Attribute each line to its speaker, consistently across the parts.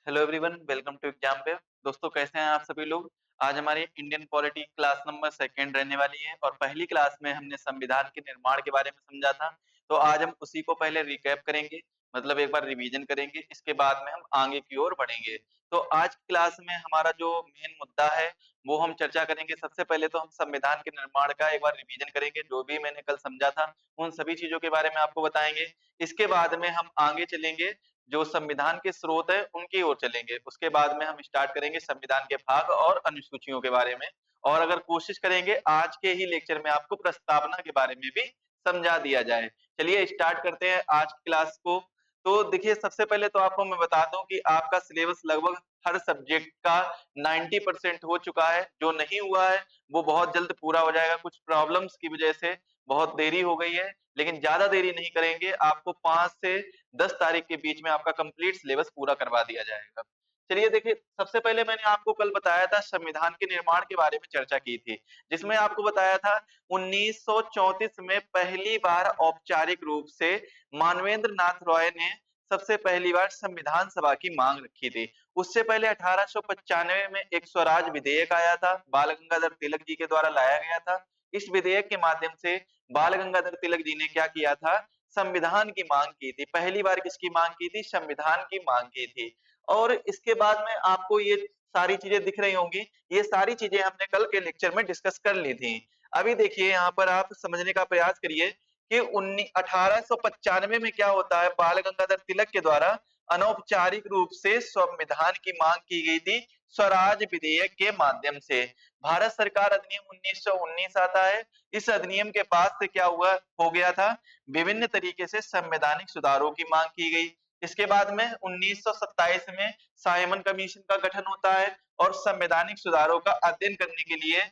Speaker 1: Hello everyone, welcome to exam पे। दोस्तों, कैसे हैं आप सभी लोग। आज हमारी Indian polity class number second रहने वाली है और पहली क्लास में हमने संविधान के निर्माण के बारे में समझा था। तो आज हम उसी को पहले रिकैप करेंगे, मतलब एक बार रिवीजन करेंगे। इसके बाद में हम आगे की ओर बढ़ेंगे। तो आज की क्लास में हमारा जो मेन मुद्दा है वो हम चर्चा करेंगे। सबसे पहले तो हम संविधान के निर्माण का एक बार रिवीजन करेंगे, जो भी मैंने कल समझा था उन सभी चीजों के बारे में आपको बताएंगे। इसके बाद में हम आगे चलेंगे, जो संविधान के स्रोत है उनकी ओर चलेंगे। उसके बाद में हम स्टार्ट करेंगे संविधान के भाग और अनुसूचियों के बारे में। और अगर कोशिश करेंगे आज के ही लेक्चर में आपको प्रस्तावना के बारे में भी समझा दिया जाए। चलिए स्टार्ट करते हैं आज की क्लास को। तो देखिए, सबसे पहले तो आपको मैं बता दूं कि आपका सिलेबस लगभग हर सब्जेक्ट का 90% हो चुका है। जो नहीं हुआ है वो बहुत जल्द पूरा हो जाएगा। कुछ प्रॉब्लम्स की वजह से बहुत देरी हो गई है, लेकिन ज्यादा देरी नहीं करेंगे। आपको 5 से 10 तारीख के बीच में आपका कंप्लीट सिलेबस पूरा करवा दिया जाएगा। चलिए देखिए, सबसे पहले मैंने आपको कल बताया था, संविधान के निर्माण के बारे में चर्चा की थी, जिसमें आपको बताया था 1934 में पहली बार औपचारिक रूप से मानवेंद्र नाथ रॉय ने सबसे पहली बार संविधान सभा की मांग रखी थी। उससे पहले 1895 में एक स्वराज विधेयक आया था, बाल गंगाधर तिलक जी के द्वारा लाया गया था। इस विधेयक के माध्यम से बाल गंगाधर तिलक जी ने क्या किया था, संविधान की मांग की थी। पहली बार किसकी मांग की थी, संविधान की मांग की थी। और इसके बाद में आपको ये सारी चीजें दिख रही होंगी। ये सारी चीजें हमने कल के लेक्चर में डिस्कस कर ली थी। अभी देखिए, यहाँ पर आप समझने का प्रयास करिए कि 1895 में क्या होता है, बाल गंगाधर तिलक के द्वारा अनौपचारिक रूप से संविधान की मांग की गई थी स्वराज विधेयक के माध्यम से। भारत सरकार अधिनियम 1919 आता है। इस अधिनियम के बाद से क्या हुआ हो गया था, विभिन्न तरीके से संवैधानिक सुधारों की मांग की गई। इसके बाद में 1927 में साइमन कमीशन का गठन होता है और संवैधानिक सुधारों का अध्ययन करने के लिए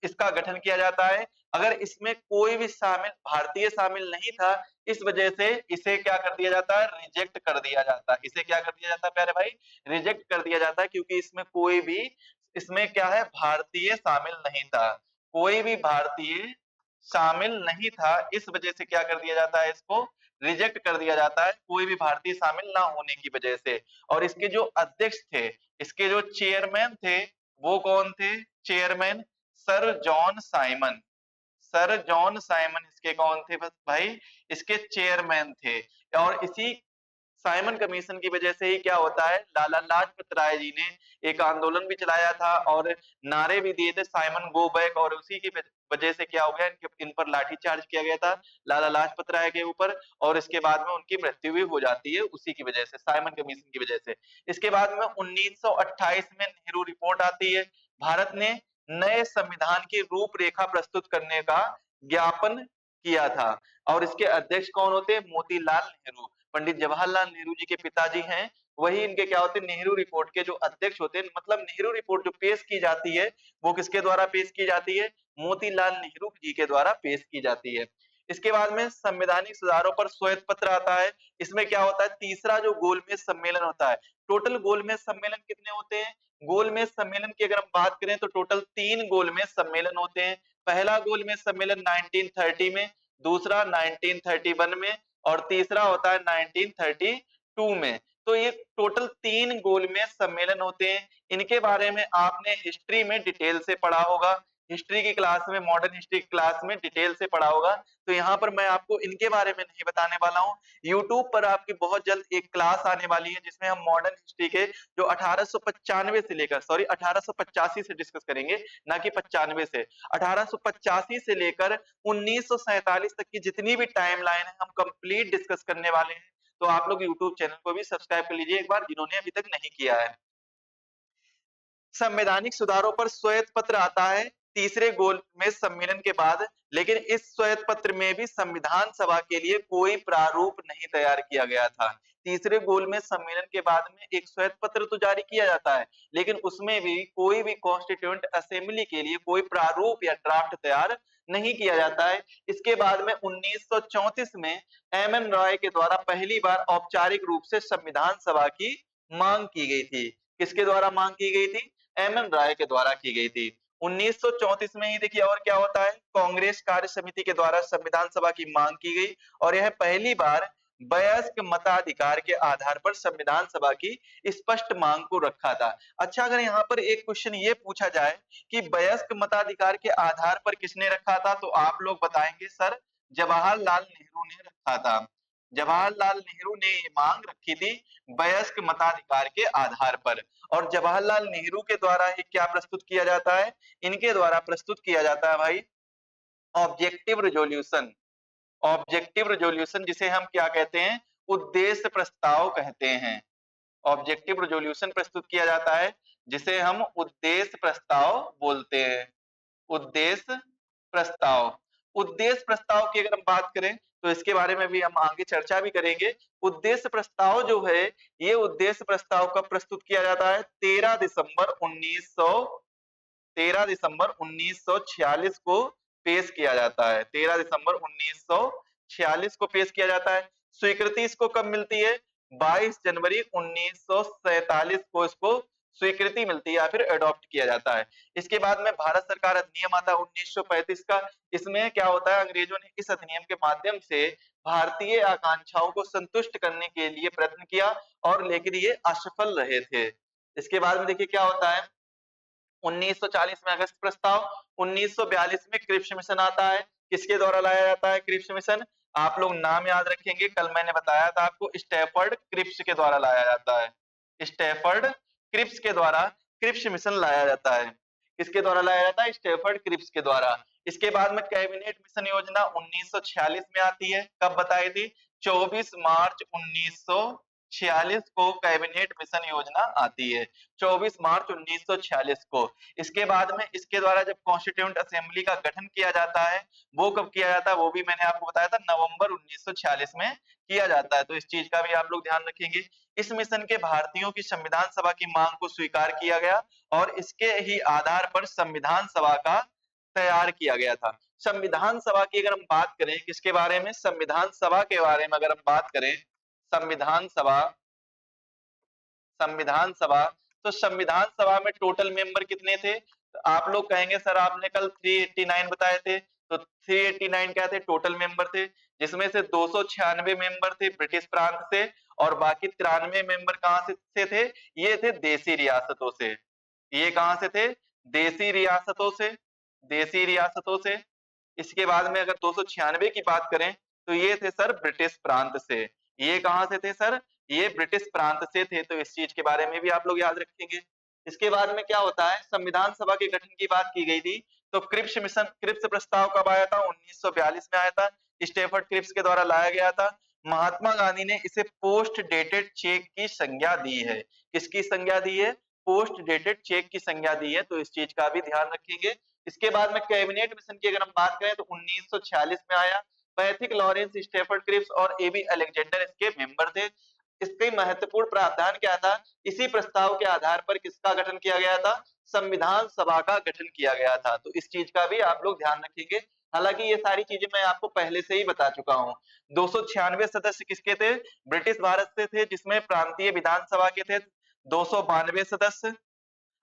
Speaker 1: इसका गठन किया जाता है। अगर इसमें कोई भी शामिल भारतीय शामिल नहीं था, इस वजह से इसे क्या कर दिया जाता है, रिजेक्ट कर दिया जाता है। इसे क्या कर दिया जाता है प्यारे भाई, रिजेक्ट कर दिया जाता है, क्योंकि इसमें कोई भी, इसमें क्या है, भारतीय शामिल नहीं था। कोई भी भारतीय शामिल नहीं था, इस वजह से क्या कर दिया जाता है, इसको रिजेक्ट कर दिया जाता है, कोई भी भारतीय शामिल ना होने की वजह से। और इसके जो अध्यक्ष थे, इसके जो चेयरमैन थे, वो कौन थे, chairman sir John Simon. Sir John Simon इसके कौन थे बस भाई, इसके चेयरमैन थे। और इसी साइमन कमीशन की वजह से ही क्या होता है, लाला लाजपत राय जी ने एक आंदोलन भी चलाया था और नारे भी दिए थे, साइमन गो बैक। और उसी की वजह से क्या हो गया, इन पर लाठीचार्ज किया गया था लाला लाजपत राय के ऊपर। और इसके बाद में उनकी मृत्यु भी हो जाती है उसी की वजह से, साइमन कमीशन की वजह से। इसके बाद में 1928 में नेहरू रिपोर्ट आती है। भारत ने नए संविधान की रूपरेखा प्रस्तुत करने का ज्ञापन किया था। और इसके अध्यक्ष कौन होते हैं, मोतीलाल नेहरू। पंडित जवाहरलाल नेहरू जी के पिताजी हैं, वही इनके क्या होते हैं, नेहरू रिपोर्ट के जो अध्यक्ष होते हैं। मतलब नेहरू रिपोर्ट जो पेश की जाती है वो किसके द्वारा पेश की जाती है, मोतीलाल नेहरू जी के द्वारा पेश की जाती है। इसके बाद में संवैधानिक सुधारों पर श्वेत पत्र आता है। इसमें क्या होता है, तीसरा जो गोलमेज सम्मेलन होता है। टोटल गोलमेज सम्मेलन कितने होते हैं, गोलमेज सम्मेलन की अगर हम बात करें तो टोटल 3 गोलमेज सम्मेलन होते हैं। पहला गोलमेज सम्मेलन 1930 में, दूसरा 1931 में और तीसरा होता है 1932 में। तो ये टोटल 3 गोलमेज सम्मेलन होते हैं। इनके बारे में आपने हिस्ट्री में डिटेल से पढ़ा होगा, हिस्ट्री की क्लास में, मॉडर्न हिस्ट्री क्लास में डिटेल से पढ़ा होगा। तो यहाँ पर मैं आपको इनके बारे में नहीं बताने वाला हूँ। यूट्यूब पर आपकी बहुत जल्द एक क्लास आने वाली है जिसमें हम मॉडर्न हिस्ट्री के जो 1895 से लेकर, सॉरी 1885 से डिस्कस करेंगे, ना कि 95 से। 1885 से लेकर 1947 तक की जितनी भी टाइम लाइन है हम कंप्लीट डिस्कस करने वाले हैं। तो आप लोग यूट्यूब चैनल को भी सब्सक्राइब कर लीजिए एक बार, जिन्होंने अभी तक नहीं किया है। संवैधानिक सुधारों पर श्वेत पत्र आता है तीसरे गोलमेज सम्मेलन के बाद। लेकिन इस श्वेत पत्र में भी संविधान सभा के लिए कोई प्रारूप नहीं तैयार किया गया था। तीसरे गोलमेज सम्मेलन के बाद में एक श्वेत पत्र तो जारी किया जाता है, लेकिन उसमें भी कोई भी कॉन्स्टिट्यूएंट असेंबली के लिए कोई प्रारूप या ड्राफ्ट तैयार नहीं किया जाता है। इसके बाद में 1934 में एम एन रॉय के द्वारा पहली बार औपचारिक रूप से संविधान सभा की मांग की गई थी। किसके द्वारा मांग की गई थी, एम एन राय के द्वारा की गई थी। 1934 में ही देखिए और क्या होता है, कांग्रेस कार्य समिति के द्वारा संविधान सभा की मांग की गई और यह पहली बार वयस्क मताधिकार के आधार पर संविधान सभा की स्पष्ट मांग को रखा था। अच्छा, अगर यहाँ पर एक क्वेश्चन ये पूछा जाए कि वयस्क मताधिकार के आधार पर किसने रखा था, तो आप लोग बताएंगे सर जवाहरलाल नेहरू ने रखा था। जवाहरलाल नेहरू ने ये मांग रखी थी वयस्क मताधिकार के आधार पर। और जवाहरलाल नेहरू के द्वारा ये क्या प्रस्तुत किया जाता है, इनके द्वारा प्रस्तुत किया जाता है भाई ऑब्जेक्टिव रिजोल्यूशन। ऑब्जेक्टिव रिजोल्यूशन जिसे हम क्या कहते हैं, उद्देश्य प्रस्ताव कहते हैं। ऑब्जेक्टिव रिजोल्यूशन प्रस्तुत किया जाता है जिसे हम उद्देश्य प्रस्ताव बोलते हैं। उद्देश्य प्रस्ताव। उद्देश्य प्रस्ताव की अगर हम बात करें तो इसके बारे में भी हम आगे चर्चा भी करेंगे। उद्देश्य प्रस्ताव जो है, ये उद्देश्य प्रस्ताव कब प्रस्तुत किया जाता है, 13 दिसंबर 1946 को पेश किया जाता है। 13 दिसंबर 1946 को पेश किया जाता है। स्वीकृति इसको कब मिलती है, 22 जनवरी 1947 को इसको स्वीकृति मिलती है या फिर अडॉप्ट किया जाता है। इसके बाद में भारत सरकार अधिनियम आता है 1935 का। इसमें क्या होता है, अंग्रेजों ने इस अधिनियम के माध्यम से भारतीय आकांक्षाओं को संतुष्ट करने के लिए प्रयत्न किया और लेकिन ये असफल रहे थे। इसके बाद में देखिए क्या होता है, 1940 में अगस्त प्रस्ताव, 1942 में क्रिप्स मिशन आता है। किसके द्वारा लाया जाता है क्रिप्स मिशन, आप लोग नाम याद रखेंगे, कल मैंने बताया था आपको, स्टैफर्ड क्रिप्स के द्वारा लाया जाता है। स्टैफर्ड क्रिप्स के द्वारा क्रिप्स मिशन लाया जाता है। किसके द्वारा लाया जाता है, स्टैफर्ड क्रिप्स के द्वारा। इसके बाद में कैबिनेट मिशन योजना 1946 में आती है। कब बताई थी, 24 मार्च 1946 को कैबिनेट मिशन योजना आती है, 24 मार्च 1946 को। इसके बाद में इसके द्वारा जब कॉन्स्टिट्यूएंट असेंबली का गठन किया जाता है, वो कब किया जाता है, वो भी मैंने आपको बताया था, नवंबर 1946 में किया जाता है। तो इस चीज का भी आप लोग ध्यान रखेंगे। इस मिशन के भारतीयों की संविधान सभा की मांग को स्वीकार किया गया और इसके ही आधार पर संविधान सभा का तैयार किया गया था। संविधान सभा की अगर हम बात करें, किसके बारे में, संविधान सभा के बारे में अगर हम बात करें, संविधान सभा, संविधान सभा, तो संविधान सभा में टोटल मेंबर कितने थे, तो आप लोग कहेंगे सर आपने कल 389 बताए थे, तो 389 क्या थे, टोटल मेंबर थे, जिसमें से 296 मेंबर थे ब्रिटिश प्रांत से और बाकी 93 मेंबर कहां से थे, ये थे देसी रियासतों से। ये कहां से थे, देसी रियासतों से, देसी रियासतों से। इसके बाद में अगर 296 की बात करें तो ये थे सर ब्रिटिश प्रांत से। ये कहां से थे सर, ये ब्रिटिश प्रांत से थे। तो इस चीज के बारे में भी आप लोग याद रखेंगे। इसके बाद में क्या होता है, संविधान सभा के गठन की बात की गई थी, तो क्रिप्स मिशन, क्रिप्स प्रस्ताव कब आया था, 1942 में आया था, स्टैफर्ड क्रिप्स के द्वारा लाया गया था। महात्मा गांधी ने इसे पोस्ट डेटेड चेक की संज्ञा दी है। किसकी संज्ञा दी है, पोस्ट डेटेड चेक की संज्ञा दी है। तो इस चीज का भी ध्यान रखेंगे। इसके बाद में कैबिनेट मिशन की अगर हम बात करें तो 1946 में आया। पैथिक लॉरेंस, स्टैफर्ड क्रिप्स और एबी अलेक्जेंडर इसके मेंबर थे। इसके महत्वपूर्ण प्रावधान क्या था, इसी प्रस्ताव के आधार पर किसका गठन किया गया था, संविधान सभा का गठन किया गया था। तो इस चीज का भी आप लोग ध्यान रखेंगे। हालांकि ये सारी चीजें मैं आपको पहले से ही बता चुका हूं। 296 सदस्य किसके थे, ब्रिटिश भारत से थे, जिसमें प्रांतीय विधानसभा के थे 292 सदस्य,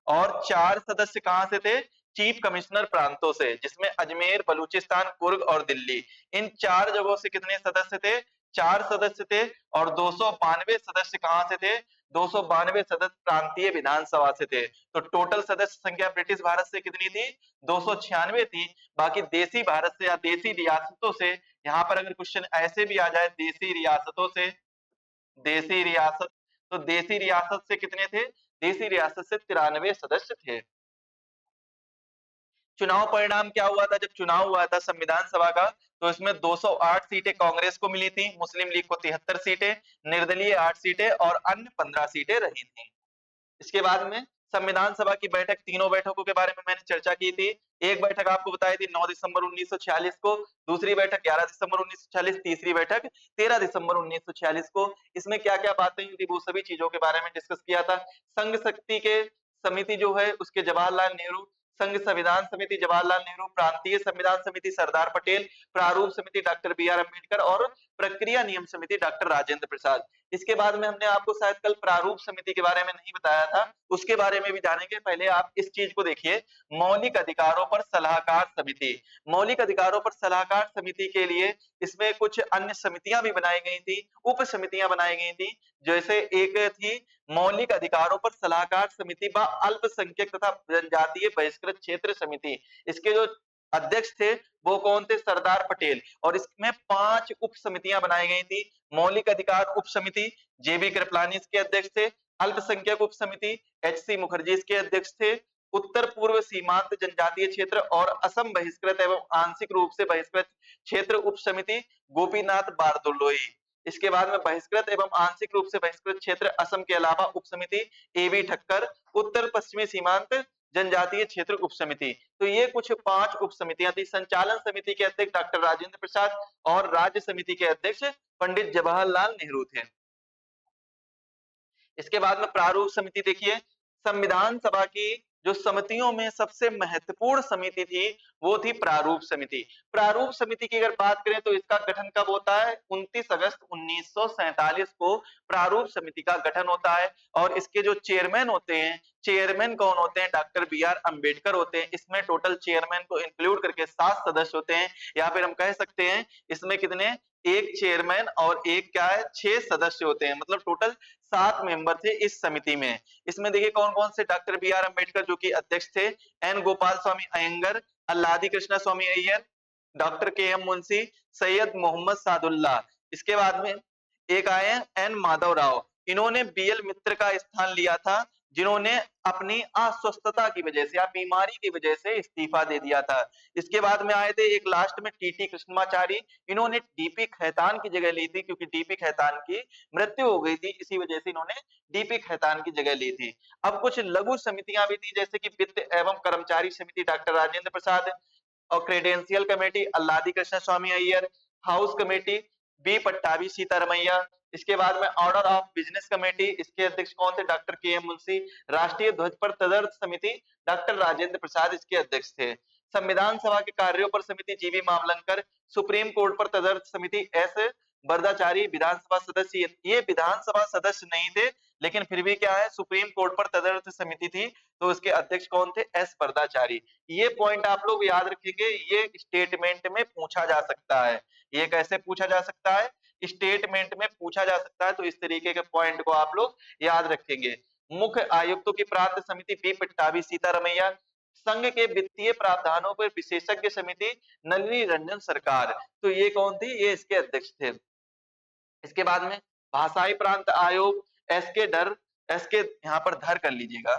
Speaker 1: और 4 सदस्य कहां से थे, चीफ कमिश्नर प्रांतों से, जिसमें अजमेर, बलूचिस्तान, कुर्ग और दिल्ली, इन 4 जगहों से कितने सदस्य थे, 4 सदस्य थे। और 292 सदस्य कहां से थे, 292 सदस्य प्रांतीय विधानसभा से थे। तो टोटल सदस्य संख्या ब्रिटिश भारत से कितनी थी, 296 थी। बाकी देसी भारत से या देसी रियासतों से, यहाँ पर अगर क्वेश्चन ऐसे भी आ जाए देसी रियासतों से, देसी रियासत, तो देसी रियासत से कितने थे, देसी रियासत से 93 सदस्य थे। चुनाव परिणाम क्या हुआ था, जब चुनाव हुआ था संविधान सभा का, तो इसमें 208 सीटें कांग्रेस को मिली थी, मुस्लिम लीग को 73 सीटें, निर्दलीय 8 सीटें और अन्य 15 सीटें रही थी। इसके बाद में संविधान सभा की बैठक, तीनों बैठकों के बारे में मैंने चर्चा की थी। एक बैठक आपको बताई थी 9 दिसंबर 1946 को, दूसरी बैठक 11 दिसंबर 1946, तीसरी बैठक 13 दिसंबर 1946 को। इसमें क्या क्या बातें हुई थी, वो सभी चीजों के बारे में डिस्कस किया था। संघ शक्ति के समिति जो है उसके जवाहरलाल नेहरू, संघ संविधान समिति जवाहरलाल नेहरू, प्रांतीय संविधान समिति सरदार पटेल, प्रारूप समिति डॉक्टर बी आर अम्बेडकर और प्रक्रिया नियम समिति डॉक्टर राजेंद्र प्रसाद। इसके बाद में हमने आपको शायद कल प्रारूप समिति के बारे में नहीं बताया था, उसके बारे में भी जानेंगे। पहले आप इस चीज को देखिए, मौलिक अधिकारों पर सलाहकार समिति। मौलिक अधिकारों पर सलाहकार समिति के लिए इसमें कुछ अन्य समितियां भी बनाई गई थी, उप समितियां बनाई गई थी। जैसे एक थी मौलिक अधिकारों पर सलाहकार समिति व अल्पसंख्यक तथा जनजातीय बहिष्कृत क्षेत्र समिति। इसके जो अध्यक्ष थे वो कौन थे? सरदार पटेल। और इसमें 5 उप समितियां बनाई गई थी। मौलिक अधिकार उप समिति जेबी कृपलानी इसके अध्यक्ष थे। अल्पसंख्यक उप समिति एचसी मुखर्जी इसके अध्यक्ष थे। उत्तर पूर्व सीमांत जनजातीय क्षेत्र और असम बहिष्कृत एवं आंशिक रूप से बहिष्कृत क्षेत्र उप समिति गोपीनाथ बारदोलोई। इसके बाद में बहिष्कृत एवं आंशिक रूप से बहिष्कृत क्षेत्र असम के अलावा उप समिति एबी ठक्कर। उत्तर पश्चिमी सीमांत जनजातीय क्षेत्र उप समिति। तो ये कुछ 5 उप समितियां थी। संचालन समिति के अध्यक्ष डॉक्टर राजेंद्र प्रसाद और राज्य समिति के अध्यक्ष पंडित जवाहरलाल नेहरू थे। इसके बाद में प्रारूप समिति देखिए, संविधान सभा की जो समितियों में सबसे महत्वपूर्ण समिति थी वो थी प्रारूप समिति। प्रारूप समिति की अगर बात करें तो इसका गठन कब होता है? 29 अगस्त 1947 को प्रारूप समिति का गठन होता है। और इसके जो चेयरमैन होते हैं, चेयरमैन कौन होते हैं? डॉक्टर बी आर अम्बेडकर होते हैं। इसमें टोटल चेयरमैन को इंक्लूड करके 7 सदस्य होते हैं, या फिर हम कह सकते हैं इसमें कितने, एक चेयरमैन और एक क्या है, 6 सदस्य होते हैं। मतलब टोटल 7 मेंबर थे इस समिति में। इसमें देखिए कौन कौन से, डॉक्टर बी आर अम्बेडकर जो कि अध्यक्ष थे, एन गोपाल स्वामी अयंगर, अल्लादी कृष्णा स्वामी अय्यर, डॉक्टर के एम मुंशी, सैयद मोहम्मद सादुल्लाह। इसके बाद में एक आए हैं एन माधव राव, इन्होंने बीएल मित्र का स्थान लिया था, जिन्होंने अपनी अस्वस्थता की वजह से या बीमारी की वजह से इस्तीफा दे दिया था। इसके बाद में आए थे एक लास्ट में टीटी कृष्णमाचारी, इन्होंने डीपी खैतान की जगह ली थी, क्योंकि डीपी खैतान की मृत्यु हो गई थी, इसी वजह से इन्होंने डीपी खैतान की जगह ली थी। अब कुछ लघु समितियां भी थी, जैसे कि वित्त एवं कर्मचारी समिति डॉक्टर राजेंद्र प्रसाद, और credential committee Alladi Krishnaswami Ayyar, house committee B Pattabhi Sitaramayya. इसके बाद में ऑर्डर ऑफ बिजनेस कमेटी, इसके अध्यक्ष कौन थे? डॉक्टर के एम मुंशी। राष्ट्रीय ध्वज पर तदर्थ समिति डॉक्टर राजेंद्र प्रसाद इसके अध्यक्ष थे। संविधान सभा के कार्यों पर समिति जीवी मावलंकर। सुप्रीम कोर्ट पर तदर्थ समिति एस बरदाचारी विधानसभा सदस्य। ये विधानसभा सदस्य नहीं थे, लेकिन फिर भी क्या है, सुप्रीम कोर्ट पर तदर्थ समिति थी, तो उसके अध्यक्ष कौन थे? एस बरदाचारी। ये पॉइंट आप लोग याद रखेंगे, ये स्टेटमेंट में पूछा जा सकता है। ये कैसे पूछा जा सकता है? स्टेटमेंट में पूछा जा सकता है। तो इस तरीके के पॉइंट को आप लोग याद रखेंगे। मुख्य आयुक्तों की प्राप्त समिति बी पट्टाभी सीतारमैया। संघ के वित्तीय प्रावधानों पर विशेषज्ञ समिति नलिनी रंजन सरकार। तो ये कौन थी? ये इसके अध्यक्ष थे। इसके बाद में भाषाई प्रांत आयोग एस के यहाँ पर धर कर लीजिएगा,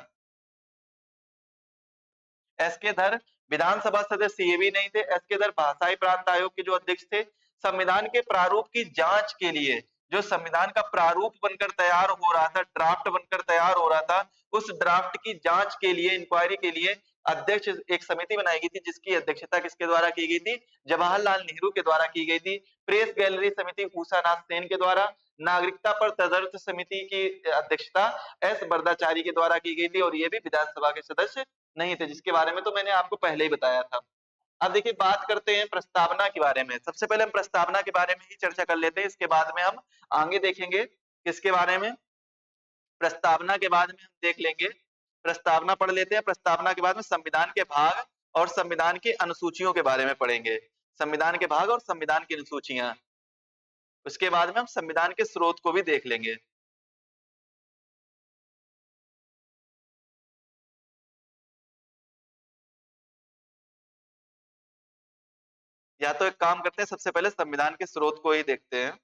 Speaker 1: एस के धर विधानसभा सदस्य ये भी नहीं थे। एस के धर भाषाई प्रांत आयोग के जो अध्यक्ष थे। संविधान के प्रारूप की जांच के लिए, जो संविधान का प्रारूप बनकर तैयार हो रहा था, ड्राफ्ट बनकर तैयार हो रहा था, उस ड्राफ्ट की जांच के लिए, इंक्वायरी के लिए अध्यक्ष एक समिति बनाई गई थी, जिसकी अध्यक्षता किसके द्वारा की गई थी? जवाहरलाल नेहरू के द्वारा की गई थी। प्रेस गैलरी समिति उषा नाथ सेन के द्वारा। नागरिकता पर तदर्थ समिति की अध्यक्षता एस बरदाचारी के द्वारा की गई थी, और ये भी विधानसभा के सदस्य नहीं थे, जिसके बारे में तो मैंने आपको पहले ही बताया था। अब देखिए बात करते हैं प्रस्तावना के बारे में। सबसे पहले हम प्रस्तावना के बारे में ही चर्चा कर लेते हैं, इसके बाद में हम आगे देखेंगे किसके बारे में। प्रस्तावना के बाद में हम देख लेंगे, प्रस्तावना पढ़ लेते हैं। प्रस्तावना के बाद में संविधान के भाग और संविधान की अनुसूचियों के बारे में पढ़ेंगे। संविधान के भाग और संविधान की अनुसूचियां, उसके बाद में हम संविधान के स्रोत को भी देख लेंगे। या तो एक काम करते हैं, सबसे पहले संविधान के स्रोत को ही देखते हैं।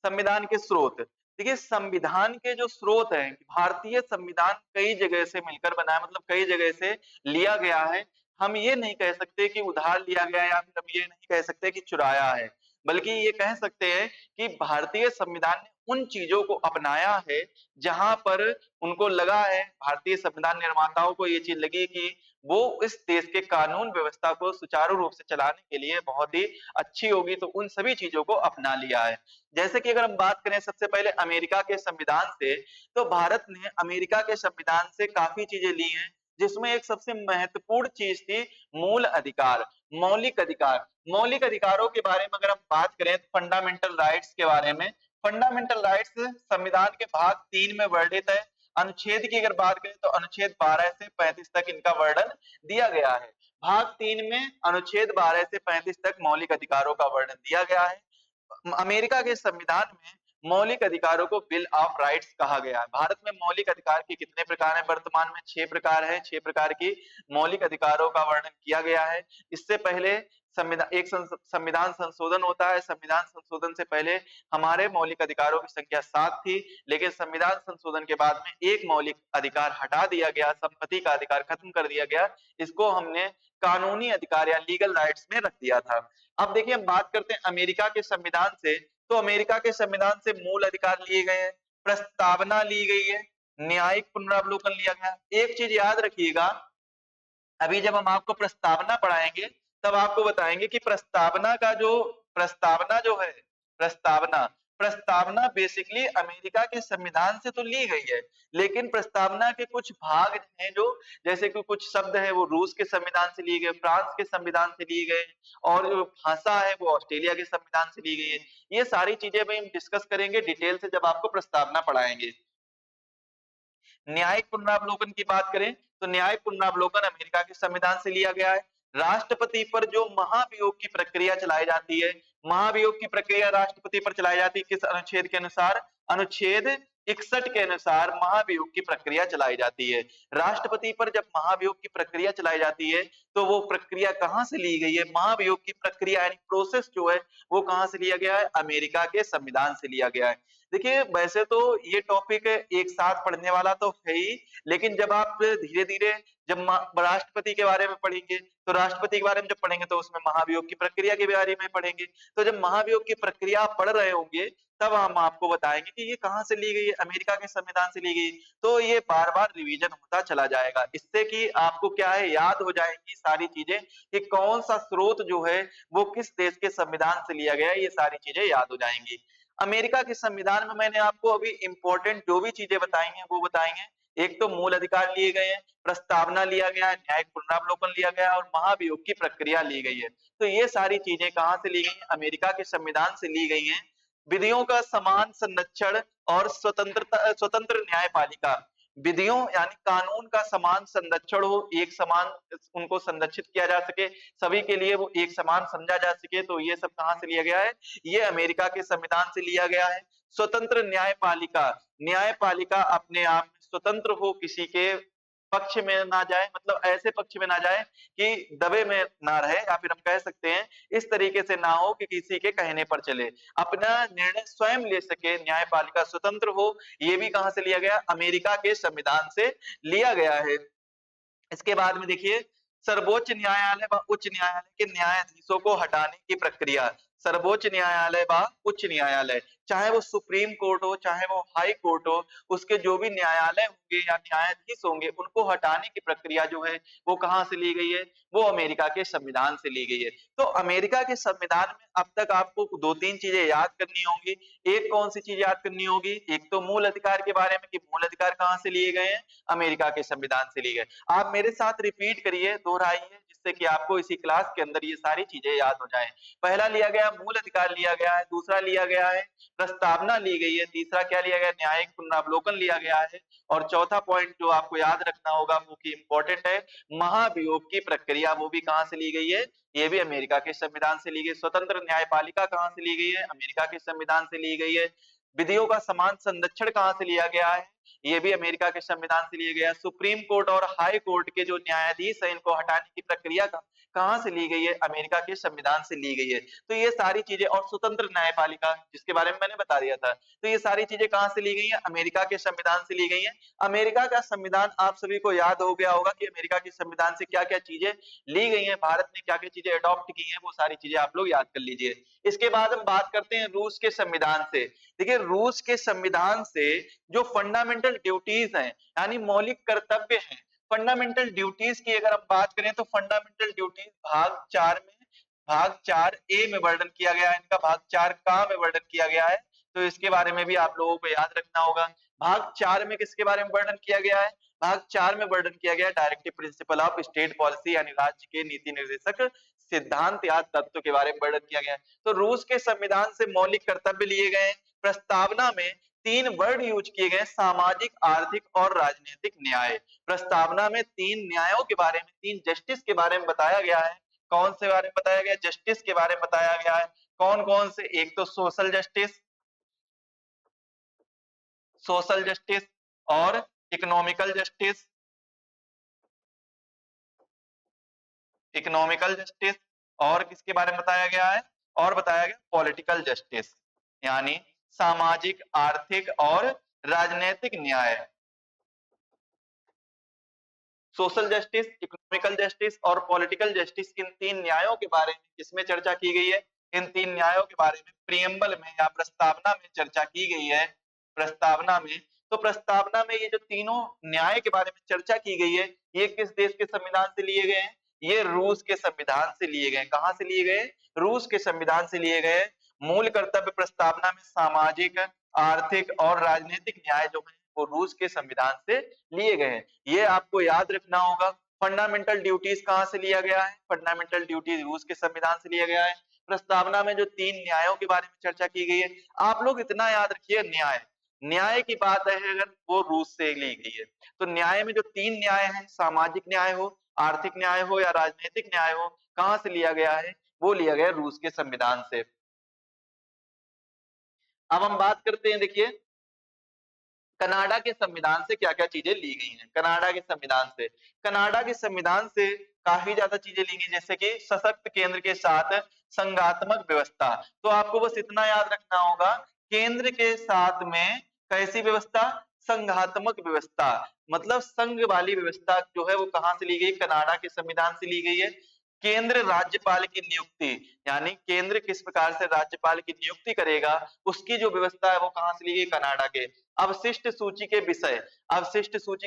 Speaker 1: संविधान के स्रोत, देखिए संविधान के जो स्रोत हैं, भारतीय संविधान कई जगह से मिलकर बना है, मतलब कई जगह से लिया गया है। हम ये नहीं कह सकते कि उधार लिया गया है, या फिर हम ये नहीं कह सकते कि चुराया है, बल्कि ये कह सकते हैं कि भारतीय संविधान ने उन चीजों को अपनाया है जहां पर उनको लगा है, भारतीय संविधान निर्माताओं को ये चीज लगी कि वो इस देश के कानून व्यवस्था को सुचारू रूप से चलाने के लिए बहुत ही अच्छी होगी, तो उन सभी चीजों को अपना लिया है। जैसे कि अगर हम बात करें सबसे पहले अमेरिका के संविधान से, तो भारत ने अमेरिका के संविधान से काफी चीजें ली हैं, जिसमें एक सबसे महत्वपूर्ण चीज थी मूल अधिकार, मौलिक अधिकार। मौलिक अधिकारों के बारे में अगर हम बात करें तो फंडामेंटल राइट्स के बारे में, फंडामेंटल राइट्स संविधान के भाग 3 में वर्णित है। अनुच्छेद की अगर बात करें तो अनुच्छेद 12 से 35 तक इनका वर्णन दिया गया है। भाग 3 में अनुच्छेद 12 से 35 तक मौलिक अधिकारों का वर्णन दिया गया है। अमेरिका के संविधान में मौलिक अधिकारों को बिल ऑफ राइट्स कहा गया है। भारत में मौलिक अधिकार के कितने प्रकार हैं? वर्तमान में 6 प्रकार हैं। 6 प्रकार की मौलिक अधिकारों का वर्णन किया गया है। इससे पहले संविधान संशोधन होता है। संविधान संशोधन से पहले हमारे मौलिक अधिकारों की संख्या 7 थी, लेकिन संविधान संशोधन के बाद में एक मौलिक अधिकार हटा दिया गया, संपत्ति का अधिकार खत्म कर दिया गया। इसको हमने कानूनी अधिकार या लीगल राइट्स में रख दिया था। अब देखिए, हम बात करते हैं अमेरिका के संविधान से, तो अमेरिका के संविधान से मूल अधिकार लिए गए हैं, प्रस्तावना ली गई है, न्यायिक पुनरावलोकन लिया गया। एक चीज याद रखिएगा, अभी जब हम आपको प्रस्तावना पढ़ाएंगे तब आपको बताएंगे कि प्रस्तावना जो है, प्रस्तावना प्रस्तावना बेसिकली अमेरिका के संविधान से तो ली गई है, लेकिन प्रस्तावना के कुछ भाग हैं जो, जैसे कि कुछ शब्द है वो रूस के संविधान से लिए गए, फ्रांस के संविधान से लिए गए, और जो भाषा है वो ऑस्ट्रेलिया के संविधान से ली गई है। ये सारी चीजें भी हम डिस्कस करेंगे डिटेल से जब आपको प्रस्तावना पढ़ाएंगे। न्यायिक पुनरावलोकन की बात करें तो न्यायिक पुनरावलोकन अमेरिका के संविधान से लिया गया है। राष्ट्रपति पर जो महाभियोग की प्रक्रिया चलाई जाती है, महाभियोग की प्रक्रिया राष्ट्रपति पर चलाई जाती है, किस अनुच्छेद के अनुसार? अनुच्छेद 61 के अनुसार महाभियोग की प्रक्रिया चलाई जाती है। राष्ट्रपति पर जब महाभियोग की प्रक्रिया चलाई जाती है तो वो प्रक्रिया कहां से ली गई है? महाभियोग की प्रक्रिया यानी प्रोसेस जो है वो कहां से लिया गया है? अमेरिका के संविधान से लिया गया है। देखिए, वैसे तो ये टॉपिक एक साथ पढ़ने वाला तो है ही, लेकिन जब आप धीरे धीरे जब राष्ट्रपति के बारे में पढ़ेंगे तो राष्ट्रपति के बारे में जब पढ़ेंगे तो उसमें महाभियोग की प्रक्रिया के बारे में पढ़ेंगे। तो जब महाभियोग की प्रक्रिया आप पढ़ रहे होंगे तब हम आपको बताएंगे कि ये कहां से ली गई है, अमेरिका के संविधान से ली गई। तो ये बार बार रिवीजन होता चला जाएगा, इससे कि आपको क्या है, याद हो जाएंगी सारी चीजें कि कौन सा स्रोत जो है वो किस देश के संविधान से लिया गया है, ये सारी चीजें याद हो जाएंगी। अमेरिका के संविधान में मैंने आपको अभी इंपॉर्टेंट जो भी चीजें बताई हैं वो बताई हैं। एक तो मूल अधिकार लिए गए हैं, प्रस्तावना लिया गया है, न्यायिक पुनरावलोकन लिया गया है और महाभियोग की प्रक्रिया ली गई है। तो ये सारी चीजें कहां से ली गई हैं? अमेरिका के संविधान से ली गई हैं। विधियों का समान संरक्षण और स्वतंत्र न्यायपालिका, विधियों यानी कानून का समान संरक्षण हो, एक समान उनको संरक्षित किया जा सके, सभी के लिए वो एक समान समझा जा सके, तो ये सब कहां से लिया गया है? ये अमेरिका के संविधान से लिया गया है। स्वतंत्र न्यायपालिका, न्यायपालिका अपने आप में स्वतंत्र हो, किसी के पक्ष में ना जाए, मतलब ऐसे पक्ष में ना जाए कि दबे में ना रहे, या फिर हम कह सकते हैं इस तरीके से ना हो कि किसी के कहने पर चले, अपना निर्णय स्वयं ले सके, न्यायपालिका स्वतंत्र हो। ये भी कहां से लिया गया? अमेरिका के संविधान से लिया गया है। इसके बाद में देखिए, सर्वोच्च न्यायालय व उच्च न्यायालय के न्यायाधीशों को हटाने की प्रक्रिया। सर्वोच्च न्यायालय व उच्च न्यायालय, चाहे वो सुप्रीम कोर्ट हो चाहे वो हाई कोर्ट हो, उसके जो भी न्यायालय होंगे या न्यायाधीश होंगे उनको हटाने की प्रक्रिया जो है वो कहां से ली गई है? वो अमेरिका के संविधान से ली गई है। तो अमेरिका के संविधान में अब तक आपको दो तीन चीजें याद करनी होंगी। एक कौन सी चीज याद करनी होगी? एक तो मूल अधिकार के बारे में कि मूल अधिकार कहां से लिए गए हैं? अमेरिका के संविधान से लिए गए। आप मेरे साथ रिपीट करिए, दोहराइए, जिससे कि आपको इसी क्लास के अंदर ये सारी चीजें याद हो जाएं। पहला लिया गया मूल अधिकार लिया गया है, दूसरा लिया गया है प्रस्तावना ली गई है, तीसरा क्या लिया गया? न्यायिक पुनरावलोकन लिया गया है, और चौथा पॉइंट जो आपको याद रखना होगा वो की इंपॉर्टेंट है, महाभियोग की प्रक्रिया, वो भी कहां से ली गई है? ये भी अमेरिका के संविधान से ली गई। स्वतंत्र न्यायपालिका कहां से ली गई है? अमेरिका के संविधान से ली गई है। विधियों का समान संरक्षण कहां से लिया गया है? ये भी अमेरिका के संविधान से लिया गया। सुप्रीम कोर्ट और हाई कोर्ट के जो न्यायाधीश है इनको हटाने की प्रक्रिया कहां से ली गई है? अमेरिका के संविधान से ली गई है। तो ये सारी चीजें, और स्वतंत्र न्यायपालिका जिसके बारे में मैंने बता दिया था, तो ये सारी चीजें कहां से ली गई है? अमेरिका के संविधान से ली गई है। अमेरिका का संविधान आप सभी को याद हो गया होगा कि अमेरिका के संविधान से क्या क्या चीजें ली गई है, भारत ने क्या क्या चीजें अडॉप्ट की है, वो सारी चीजें आप लोग याद कर लीजिए। इसके बाद हम बात करते हैं रूस के संविधान से। देखिए, रूस के संविधान से जो फंडामेंटल ड्यूटीज हैं यानी मौलिक कर्तव्य हैं फंडामेंटल ड्यूटीज की अगर हम बात करें तो फंडामेंटल ड्यूटीज भाग 4 ए में वर्णन किया गया है, इनका भाग 4 का में वर्णन किया गया है, तो इसके बारे में भी आप लोगों को याद रखना होगा। भाग 4 में किसके बारे में वर्णन किया गया है? भाग 4 में वर्णन किया गया directive principle of state policy यानी राज्य के नीति निर्देशक सिद्धांत या तत्व के बारे में वर्णन किया गया है। तो रूस के संविधान से मौलिक कर्तव्य लिए गए। प्रस्तावना में 3 वर्ड यूज किए गए, सामाजिक, आर्थिक और राजनीतिक न्याय। प्रस्तावना में 3 न्यायों के बारे में, 3 जस्टिस के बारे में बताया गया है। कौन से बारे में बताया गया? जस्टिस के बारे में बताया गया है। कौन कौन से? एक तो सोशल जस्टिस और इकोनॉमिकल जस्टिस और किसके बारे में बताया गया है? और बताया गया पॉलिटिकल जस्टिस यानी सामाजिक, आर्थिक और राजनीतिक न्याय। सोशल जस्टिस, इकोनॉमिकल जस्टिस और पॉलिटिकल जस्टिस, इन 3 न्यायों के बारे में किसमें चर्चा की गई है? इन 3 न्यायों के बारे में प्रियम्बल में या प्रस्तावना में चर्चा की गई है। प्रस्तावना में, तो प्रस्तावना में ये जो तीनों न्याय के बारे में चर्चा की गई है, ये किस देश के संविधान से लिए गए हैं? ये रूस के संविधान से लिए गए। कहां से लिए गए? रूस के संविधान से लिए गए। मूल कर्तव्य प्रस्तावना में सामाजिक, आर्थिक और राजनीतिक न्याय जो है वो रूस के संविधान से लिए गए हैं। ये आपको याद रखना होगा। फंडामेंटल ड्यूटीज कहां से लिया गया है? फंडामेंटल ड्यूटीज रूस के संविधान से लिया गया है। प्रस्तावना में जो 3 न्यायों के बारे में चर्चा की गई है, आप लोग इतना याद रखिए, न्याय न्याय की बात है अगर, वो रूस से ली गई है। तो न्याय में जो 3 न्याय हैं, सामाजिक न्याय हो, आर्थिक न्याय हो या राजनीतिक न्याय हो, कहां से लिया गया है? वो लिया गया रूस के संविधान से। अब हम बात करते हैं, देखिए कनाडा के संविधान से क्या क्या चीजें ली गई हैं। कनाडा के संविधान से काफी ज्यादा चीजें ली गई, जैसे कि सशक्त केंद्र के साथ संघात्मक व्यवस्था। तो आपको बस इतना याद रखना होगा, केंद्र के साथ में कैसी व्यवस्था? संघात्मक व्यवस्था। मतलब संघ वाली व्यवस्था जो है वो कहां से ली गई? कनाडा के संविधान से ली गई है। केंद्र राज्यपाल की नियुक्ति, यानी केंद्र किस प्रकार से राज्यपाल की नियुक्ति करेगा, उसकी जो व्यवस्था है वो कहां से ली गई? कनाडा के। अवशिष्ट सूची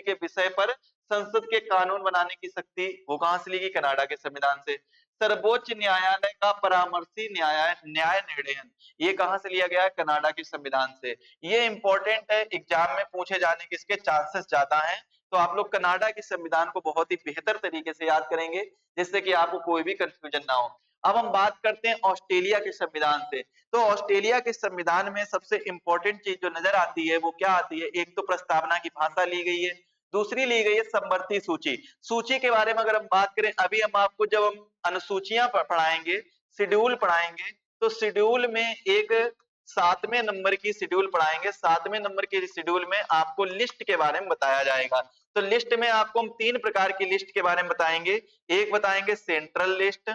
Speaker 1: के विषय पर संसद के कानून बनाने की शक्ति, वो कहां से ली गई? कनाडा के संविधान से। सर्वोच्च न्यायालय का परामर्शी न्याय निर्णय, ये कहां से लिया गया है? कनाडा के संविधान से। ये इंपॉर्टेंट है, एग्जाम में पूछे जाने के इसके चांसेस ज्यादा हैं। तो आप लोग कनाडा के संविधान को बहुत ही बेहतर तरीके से याद करेंगे, जिससे कि आपको कोई भी कंफ्यूजन ना हो। अब हम बात करते हैं ऑस्ट्रेलिया के संविधान से। तो ऑस्ट्रेलिया के संविधान में सबसे इंपॉर्टेंट चीज जो नजर आती है वो क्या आती है? एक तो प्रस्तावना की भाषा ली गई है, दूसरी ली गई है समवर्ती सूची। सूची के बारे में अगर हम बात करें, अभी हम आपको जब हम अनुसूचियां पढ़ाएंगे, शेड्यूल पढ़ाएंगे, तो शेड्यूल में एक 7वें नंबर की शेड्यूल पढ़ाएंगे। 7वें नंबर के शेड्यूल में आपको लिस्ट के बारे में बताया जाएगा। तो लिस्ट में आपको हम 3 प्रकार की लिस्ट के बारे में बताएंगे। एक बताएंगे सेंट्रल लिस्ट,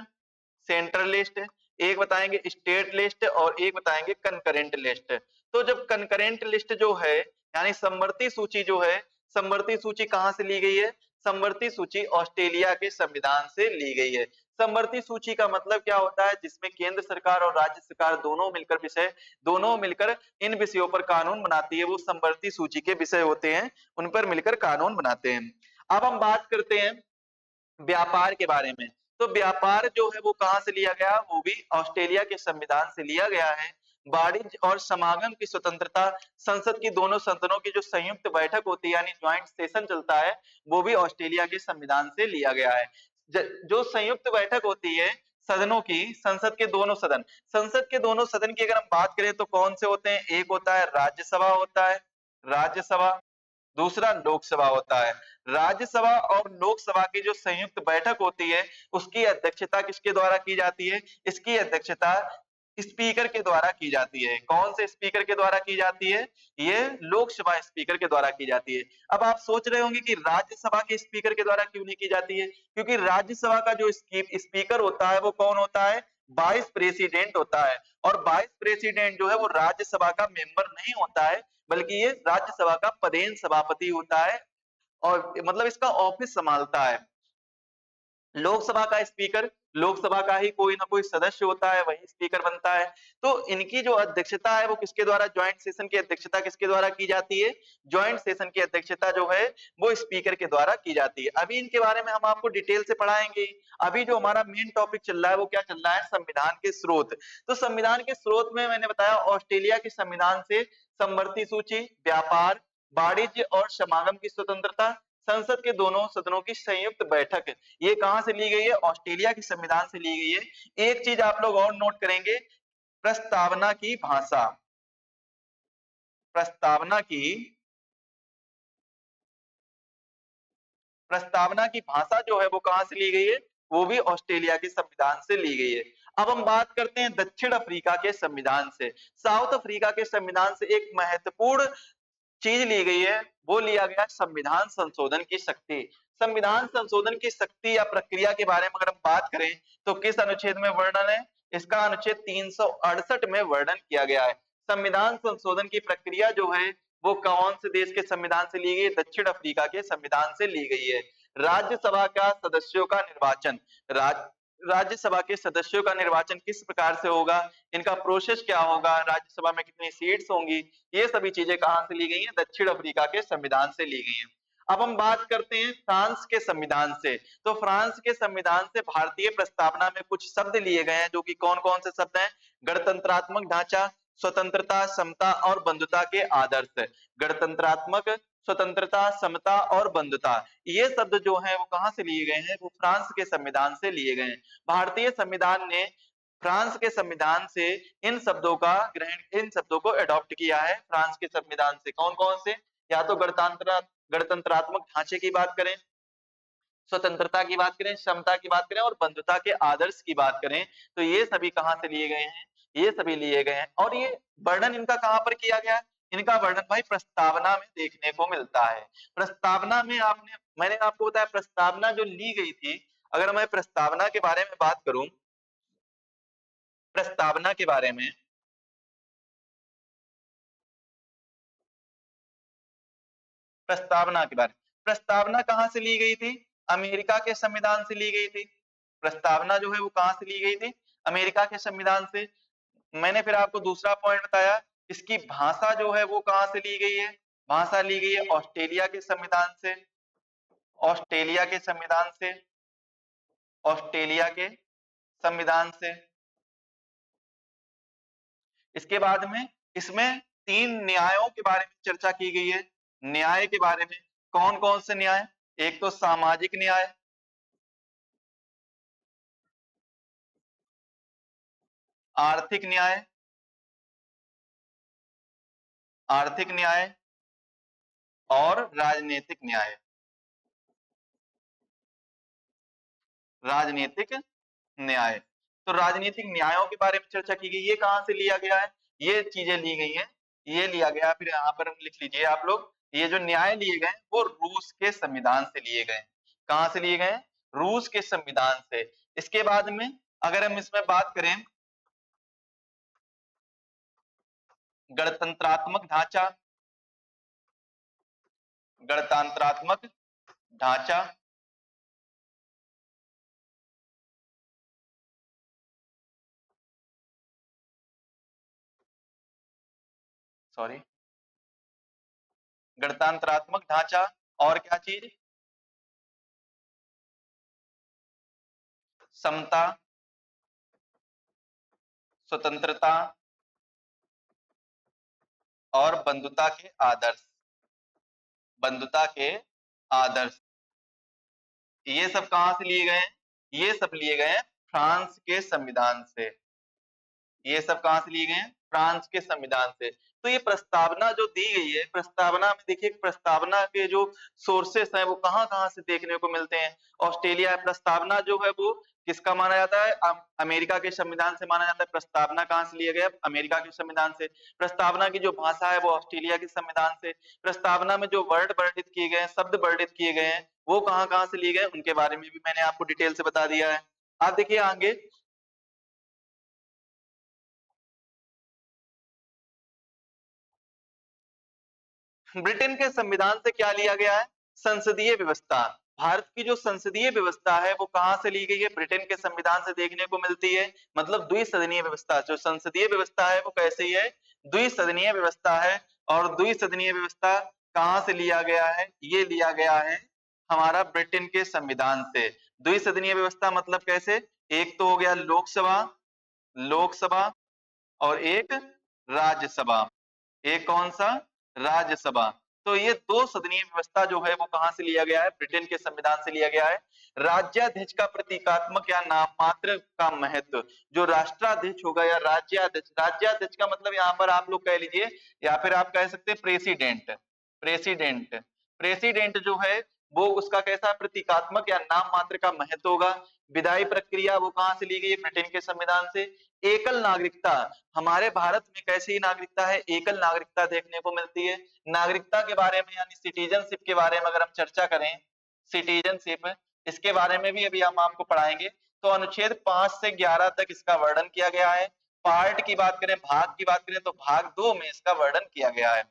Speaker 1: एक बताएंगे स्टेट लिस्ट और एक बताएंगे कंकरेंट लिस्ट। तो जब कंकरेंट लिस्ट जो है यानी समवर्ती सूची जो है, समवर्ती सूची कहां से ली गई है? समवर्ती सूची ऑस्ट्रेलिया के संविधान से ली गई है। समवर्ती सूची का मतलब क्या होता है? जिसमें केंद्र सरकार और राज्य सरकार दोनों मिलकर इन विषयों पर कानून बनाती है, वो समवर्ती सूची के विषय होते हैं, उन पर मिलकर कानून बनाते हैं। अब हम बात करते हैं व्यापार के बारे में। तो व्यापार जो है वो कहां से लिया गया? वो भी ऑस्ट्रेलिया के संविधान से लिया गया है। वाणिज्य और समागम की स्वतंत्रता, संसद की दोनों सदनों की जो संयुक्त बैठक होती है यानी ज्वाइंट सेशन चलता है, वो भी ऑस्ट्रेलिया के संविधान से लिया गया है। जो संयुक्त बैठक होती है सदनों की, संसद के दोनों सदन की अगर हम बात करें तो कौन से होते हैं? एक होता है राज्यसभा, दूसरा लोकसभा होता है। राज्यसभा और लोकसभा की जो संयुक्त बैठक होती है, उसकी अध्यक्षता किसके द्वारा की जाती है? इसकी अध्यक्षता स्पीकर के द्वारा की जाती है। कौन से स्पीकर के द्वारा की जाती है? ये लोकसभा स्पीकर के द्वारा की जाती है। अब आप सोच रहे होंगे कि राज्यसभा के स्पीकर के द्वारा क्यों नहीं की जाती है? क्योंकि राज्यसभा का जो स्पीकर होता है वो कौन होता है? वाइस प्रेसिडेंट होता है। और वाइस प्रेसिडेंट जो है वो राज्यसभा का मेंबर नहीं होता है, बल्कि ये राज्यसभा का पदेन सभापति होता है और मतलब इसका ऑफिस संभालता है। लोकसभा का स्पीकर, लोकसभा का ही कोई ना कोई सदस्य होता है, वही स्पीकर बनता है। तो इनकी जो अध्यक्षता है वो किसके द्वारा, ज्वाइंट सेशन की अध्यक्षता किसके द्वारा की जाती है? ज्वाइंट सेशन की अध्यक्षता जो है वो स्पीकर के द्वारा की जाती है। अभी इनके बारे में हम आपको डिटेल से पढ़ाएंगे। अभी जो हमारा मेन टॉपिक चल रहा है वो क्या चल रहा है? संविधान के स्रोत। तो संविधान के स्रोत में मैंने बताया ऑस्ट्रेलिया के संविधान से समवर्ती सूची, व्यापार, वाणिज्य और समागम की स्वतंत्रता, संसद के दोनों सदनों की संयुक्त बैठक, ये कहां से ली गई है? ऑस्ट्रेलिया के संविधान से ली गई है। एक चीज आप लोग और नोट करेंगे, प्रस्तावना की भाषा, प्रस्तावना की प्रस्तावना की भाषा जो है वो कहां से ली गई है? वो भी ऑस्ट्रेलिया के संविधान से ली गई है। अब हम बात करते हैं दक्षिण अफ्रीका के संविधान से। साउथ अफ्रीका के संविधान से एक महत्वपूर्ण चीज ली गई है, वो लिया गया संविधान संशोधन की शक्ति। संविधान संशोधन की शक्ति या प्रक्रिया के बारे में अगर हम बात करें तो किस अनुच्छेद में वर्णन है? इसका अनुच्छेद 368 में वर्णन किया गया है। संविधान संशोधन की प्रक्रिया जो है वो कौन से देश के संविधान से ली गई? दक्षिण अफ्रीका के संविधान से ली गई है। राज्यसभा का सदस्यों का निर्वाचन, राज्यसभा के सदस्यों का निर्वाचन किस प्रकार से होगा, इनका प्रोसेस क्या होगा, राज्यसभा में कितनी सीट्स होंगी, ये सभी चीजें कहां से ली गई हैं? दक्षिण अफ्रीका के संविधान से ली गई हैं। अब हम बात करते हैं फ्रांस के संविधान से। तो फ्रांस के संविधान से भारतीय प्रस्तावना में कुछ शब्द लिए गए हैं, जो कि कौन कौन से शब्द हैं? गणतंत्रात्मक ढांचा, स्वतंत्रता, समता और बंधुता के आदर्श। गणतंत्रात्मक, स्वतंत्रता, समता और बंधुता, ये शब्द जो है वो कहां से लिए गए हैं? वो फ्रांस के संविधान से लिए गए हैं। भारतीय संविधान ने फ्रांस के संविधान से इन शब्दों का ग्रहण, इन शब्दों को अडॉप्ट किया है फ्रांस के संविधान से। कौन कौन से? या तो गणतंत्रात्मक ढांचे की बात करें, स्वतंत्रता की बात करें, समता की बात करें और बंधुता के आदर्श की बात करें, तो ये सभी कहां से लिए गए हैं? ये सभी लिए गए हैं। और ये वर्णन इनका कहां पर किया गया है? इनका वर्णन भाई प्रस्तावना में देखने को मिलता है। प्रस्तावना में मैंने आपको बताया प्रस्तावना जो ली गई थी, अगर मैं प्रस्तावना के बारे में बात करूं, प्रस्तावना के बारे में, प्रस्तावना के बारे में, प्रस्तावना कहां से ली गई थी? अमेरिका के संविधान से ली गई थी। प्रस्तावना जो है वो कहां से ली गई थी? अमेरिका के संविधान से। मैंने फिर आपको दूसरा पॉइंट बताया, इसकी भाषा जो है वो कहां से ली गई है? भाषा ली गई है ऑस्ट्रेलिया के संविधान से, ऑस्ट्रेलिया के संविधान से, ऑस्ट्रेलिया के संविधान से। इसके बाद में इसमें 3 न्यायों के बारे में चर्चा की गई है। न्याय के बारे में कौन कौन से न्याय? एक तो सामाजिक न्याय, आर्थिक न्याय, आर्थिक न्याय और राजनीतिक न्याय, राजनीतिक न्याय। तो राजनीतिक न्यायों के बारे में चर्चा की गई, ये कहां से लिया गया है? ये चीजें ली गई हैं, ये लिया गया। फिर यहाँ पर लिख लीजिए आप लोग, ये जो न्याय लिए गए वो रूस के संविधान से लिए गए। कहां से लिए गए? रूस के संविधान से। इसके बाद में अगर हम इसमें बात करें, गणतंत्रात्मक ढांचा, गणतंत्रात्मक ढांचा, सॉरी, गणतंत्रात्मक ढांचा और क्या चीज? समता, स्वतंत्रता और बंधुता के आदर्श, बंधुता के आदर्श। ये सब कहां से लिए गए हैं? ये सब लिए गए हैं फ्रांस के संविधान से। ये सब कहां से लिए गए हैं? फ्रांस के संविधान से। तो ये प्रस्तावना जो दी गई है, प्रस्तावना में देखिए प्रस्तावना के जो सोर्सेस हैं वो कहां कहां से देखने को मिलते हैं। ऑस्ट्रेलिया प्रस्तावना जो है वो किसका माना जाता है? अमेरिका के संविधान से माना जाता है। प्रस्तावना कहां से लिया गया? अमेरिका के संविधान से। प्रस्तावना की जो भाषा है वो ऑस्ट्रेलिया के संविधान से। प्रस्तावना में जो वर्ड वर्णित किए गए हैं, शब्द वर्णित किए गए हैं, वो कहां कहां से लिए गए, उनके बारे में भी मैंने आपको डिटेल से बता दिया है। आप देखिए आगे, ब्रिटेन के संविधान से क्या लिया गया है? संसदीय व्यवस्था। भारत की जो संसदीय व्यवस्था है वो कहाँ से ली गई है? ब्रिटेन के संविधान से देखने को मिलती है। मतलब द्विसदनीय व्यवस्था, जो संसदीय व्यवस्था है वो कैसी है? द्विसदनीय व्यवस्था है। और द्विसदनीय व्यवस्था कहाँ से लिया गया है? ये लिया गया है हमारा ब्रिटेन के संविधान से। द्विसदनीय व्यवस्था मतलब कैसे? एक तो हो गया लोकसभा, लोकसभा और एक राज्यसभा। एक कौन सा? राज्यसभा। तो ये दो सदनीय व्यवस्था जो है वो कहां से लिया गया है? ब्रिटेन के संविधान से लिया गया है। राज्याध्यक्ष का प्रतीकात्मक या नाममात्र का महत्व, जो राष्ट्राध्यक्ष होगा या राज्याध्यक्ष, राज्याध्यक्ष का मतलब यहाँ पर आप लोग कह लीजिए या फिर आप कह सकते हैं प्रेसिडेंट। प्रेसिडेंट, प्रेसिडेंट जो है वो उसका कैसा प्रतीकात्मक या नाम मात्र का महत्व होगा। विधायी प्रक्रिया वो कहां से ली गई है? ब्रिटेन के संविधान से। एकल नागरिकता, हमारे भारत में कैसी नागरिकता है? एकल नागरिकता देखने को मिलती है। नागरिकता के बारे में यानी सिटीजनशिप के बारे में अगर हम चर्चा करें, सिटीजनशिप इसके बारे में भी अभी हम आपको पढ़ाएंगे। तो अनुच्छेद 5 से 11 तक इसका वर्णन किया गया है। पार्ट की बात करें, भाग की बात करें तो भाग 2 में इसका वर्णन किया गया है।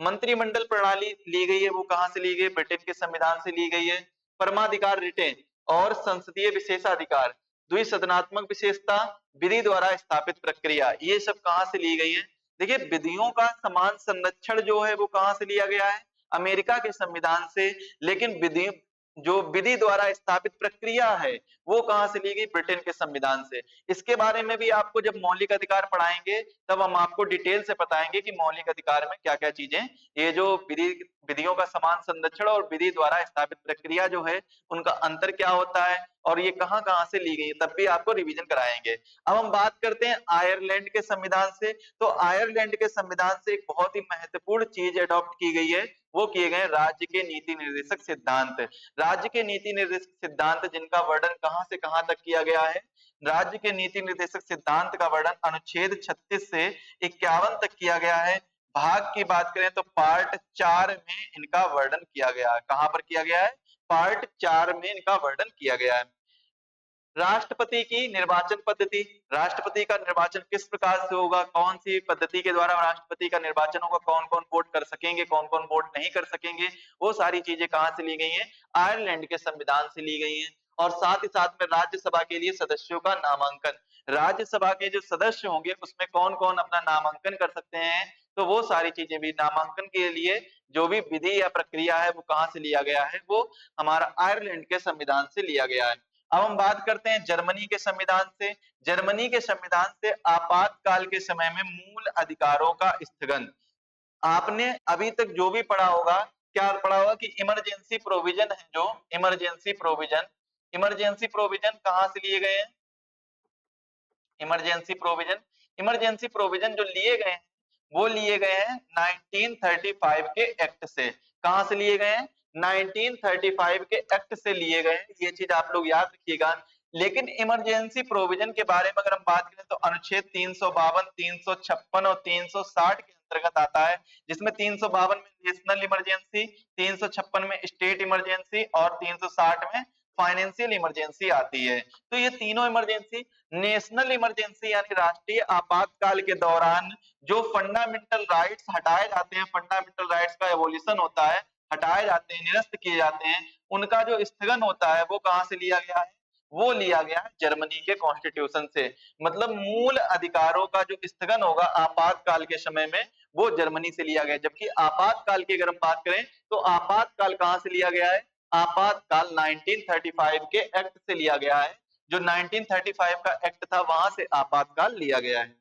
Speaker 1: मंत्रिमंडल प्रणाली ली गई है वो कहां से ली गई? ब्रिटेन के संविधान से ली गई है। परमाधिकार रिटेन और संसदीय विशेषाधिकार, द्विसदनात्मक विशेषता, विधि द्वारा स्थापित प्रक्रिया, ये सब कहां से ली गई है? देखिए विधियों का समान संरक्षण जो है वो कहां से लिया गया है? अमेरिका के संविधान से। लेकिन विधि, जो विधि द्वारा स्थापित प्रक्रिया है वो कहां से ली गई? ब्रिटेन के संविधान से। इसके बारे में भी आपको जब मौलिक अधिकार पढ़ाएंगे तब हम आपको डिटेल से बताएंगे कि मौलिक अधिकार में क्या क्या चीजें, ये जो विधि, विधियों का समान संरक्षण और विधि द्वारा स्थापित प्रक्रिया जो है उनका अंतर क्या होता है और ये कहां कहां से ली गई है, तब भी आपको रिवीजन कराएंगे। अब हम बात करते हैं आयरलैंड के संविधान से। तो आयरलैंड के संविधान से एक बहुत ही महत्वपूर्ण चीज अडॉप्ट की गई है, वो किए गए राज्य के नीति निर्देशक सिद्धांत। राज्य के नीति निर्देशक सिद्धांत जिनका वर्णन कहां से कहां तक किया गया है? राज्य के नीति निर्देशक सिद्धांत का वर्णन अनुच्छेद 36 से 51 तक किया गया है। भाग की बात करें तो पार्ट 4 में इनका वर्णन किया गया है। कहां पर किया गया है? पार्ट 4 में इनका वर्णन किया गया है। राष्ट्रपति की निर्वाचन पद्धति, राष्ट्रपति का निर्वाचन किस प्रकार से होगा? कौन सी पद्धति के द्वारा राष्ट्रपति का निर्वाचन होगा? कौन कौन वोट कर सकेंगे, कौन कौन वोट नहीं कर सकेंगे? वो सारी चीजें कहां से ली गई हैं? आयरलैंड के संविधान से ली गई हैं। और साथ ही साथ में राज्यसभा के लिए सदस्यों का नामांकन, राज्यसभा के जो सदस्य होंगे उसमें कौन कौन अपना नामांकन कर सकते हैं, तो वो सारी चीजें भी, नामांकन के लिए जो भी विधि या प्रक्रिया है वो कहां से लिया गया है? वो हमारा आयरलैंड के संविधान से लिया गया है। अब हम बात करते हैं जर्मनी के संविधान से। जर्मनी के संविधान से आपातकाल के समय में मूल अधिकारों का स्थगन। आपने अभी तक जो भी पढ़ा होगा, क्या पढ़ा होगा कि इमरजेंसी प्रोविजन है, जो इमरजेंसी प्रोविजन, इमरजेंसी प्रोविजन कहां से लिए गए हैं? इमरजेंसी प्रोविजन, इमरजेंसी प्रोविजन जो लिए गए हैं वो लिए गए हैं 1935 के एक्ट से। कहां से लिए गए हैं? 1935 के एक्ट से लिए गए हैं। ये चीज आप लोग याद रखिएगा। लेकिन इमरजेंसी प्रोविजन के बारे में अगर हम बात करें तो अनुच्छेद 352, 356 और 360 के अंतर्गत आता है, जिसमें 352 में नेशनल इमरजेंसी, 356 में स्टेट इमरजेंसी और 360 में फाइनेंशियल इमरजेंसी आती है। तो ये तीनों इमरजेंसी, नेशनल इमरजेंसी यानी राष्ट्रीय आपातकाल के दौरान जो फंडामेंटल राइट्स हटाए जाते हैं, फंडामेंटल राइट्स का एवोल्यूशन होता है, हटाए जाते हैं, निरस्त किए जाते हैं, उनका जो स्थगन होता है वो कहां से लिया गया है? वो लिया गया है जर्मनी के कॉन्स्टिट्यूशन से। मतलब मूल अधिकारों का जो स्थगन होगा आपातकाल के समय में वो जर्मनी से लिया गया है। जबकि आपातकाल की अगर हम बात करें तो आपातकाल कहां से लिया गया है? आपातकाल 1935 के एक्ट से लिया गया है। जो 1935 का एक्ट था वहां से आपातकाल लिया गया है।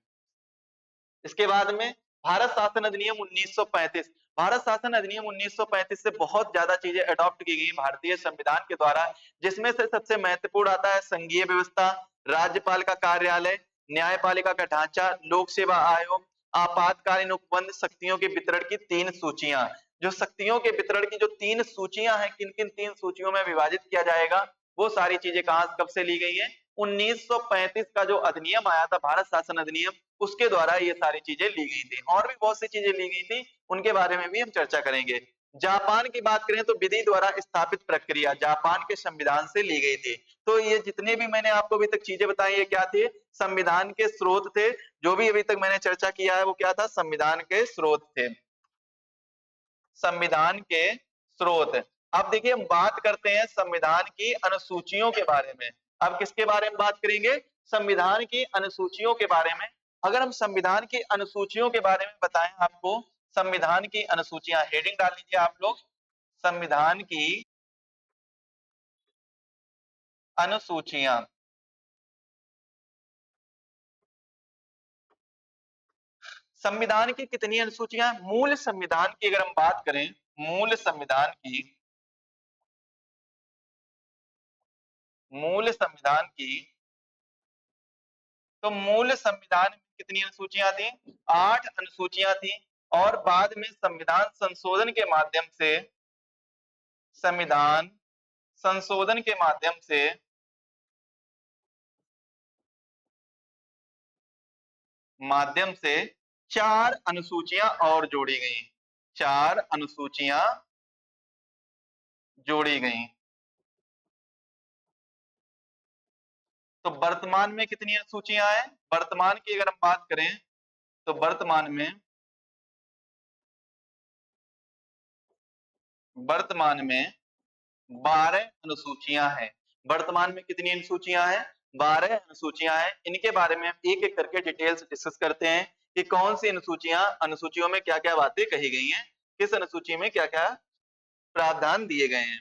Speaker 1: इसके बाद में भारत शासन अधिनियम 1935। भारत शासन अधिनियम 1935 से बहुत ज्यादा चीजें अडॉप्ट की गई भारतीय संविधान के द्वारा, जिसमें से सबसे महत्वपूर्ण आता है संघीय व्यवस्था, राज्यपाल का कार्यालय, न्यायपालिका का ढांचा, लोक सेवा आयोग, आपातकालीन उपबंध, शक्तियों के वितरण की 3 सूचियां। जो शक्तियों के वितरण की जो 3 सूचियां हैं, किन किन 3 सूचियों में विभाजित किया जाएगा, वो सारी चीजें कहां कब से ली गई है? 1935 का जो अधिनियम आया था भारत शासन अधिनियम, उसके द्वारा ये सारी चीजें ली गई थी। और भी बहुत सी चीजें ली गई थी, उनके बारे में भी हम चर्चा करेंगे। जापान की बात करें तो विधि द्वारा स्थापित प्रक्रिया जापान के संविधान से ली गई थी। तो ये जितने भी मैंने आपको अभी तक चीजें बताई ये क्या थे? संविधान के स्रोत थे। जो भी अभी तक मैंने चर्चा किया है वो क्या था? संविधान के स्रोत थे, संविधान के स्रोत। अब देखिए हम बात करते हैं संविधान की अनुसूचियों के बारे में। अब किसके बारे में बात करेंगे? संविधान की अनुसूचियों के बारे में। अगर हम संविधान की अनुसूचियों के बारे में बताएं आपको, संविधान की अनुसूचियां, हेडिंग डाल लीजिए आप लोग, संविधान की अनुसूचियां। संविधान की कितनी अनुसूचियां? मूल संविधान की अगर हम बात करें, मूल संविधान की, मूल संविधान की, तो मूल संविधान में कितनी अनुसूचियां थी? 8 अनुसूचियां थी। और बाद में संविधान संशोधन के माध्यम से, संविधान संशोधन के माध्यम से माध्यम से 4 अनुसूचियां और जोड़ी गई। 4 अनुसूचियां जोड़ी गई। तो वर्तमान में कितनी अनुसूचियां हैं? वर्तमान की अगर हम बात करें तो वर्तमान में 12 अनुसूचियां हैं। वर्तमान में कितनी अनुसूचियां हैं? 12 अनुसूचियां हैं। इनके बारे में हम एक एक करके डिटेल से डिस्कस करते हैं कि कौन सी अनुसूचियों में क्या क्या बातें कही गई हैं, किस अनुसूची में क्या क्या प्रावधान दिए गए हैं।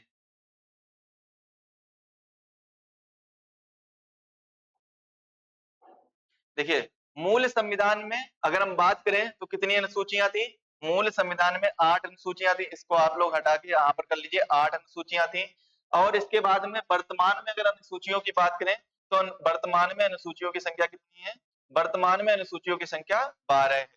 Speaker 1: देखिए, मूल संविधान में अगर हम बात करें तो कितनी अनुसूचियां थी? मूल संविधान में 8 अनुसूचियां थी। इसको आप लोग हटा के यहां पर कर लीजिए, 8 अनुसूचियां थी। और इसके बाद में वर्तमान में अगर अनुसूचियों की बात करें तो वर्तमान में अनुसूचियों की संख्या कितनी है? वर्तमान में अनुसूचियों की संख्या 12 है।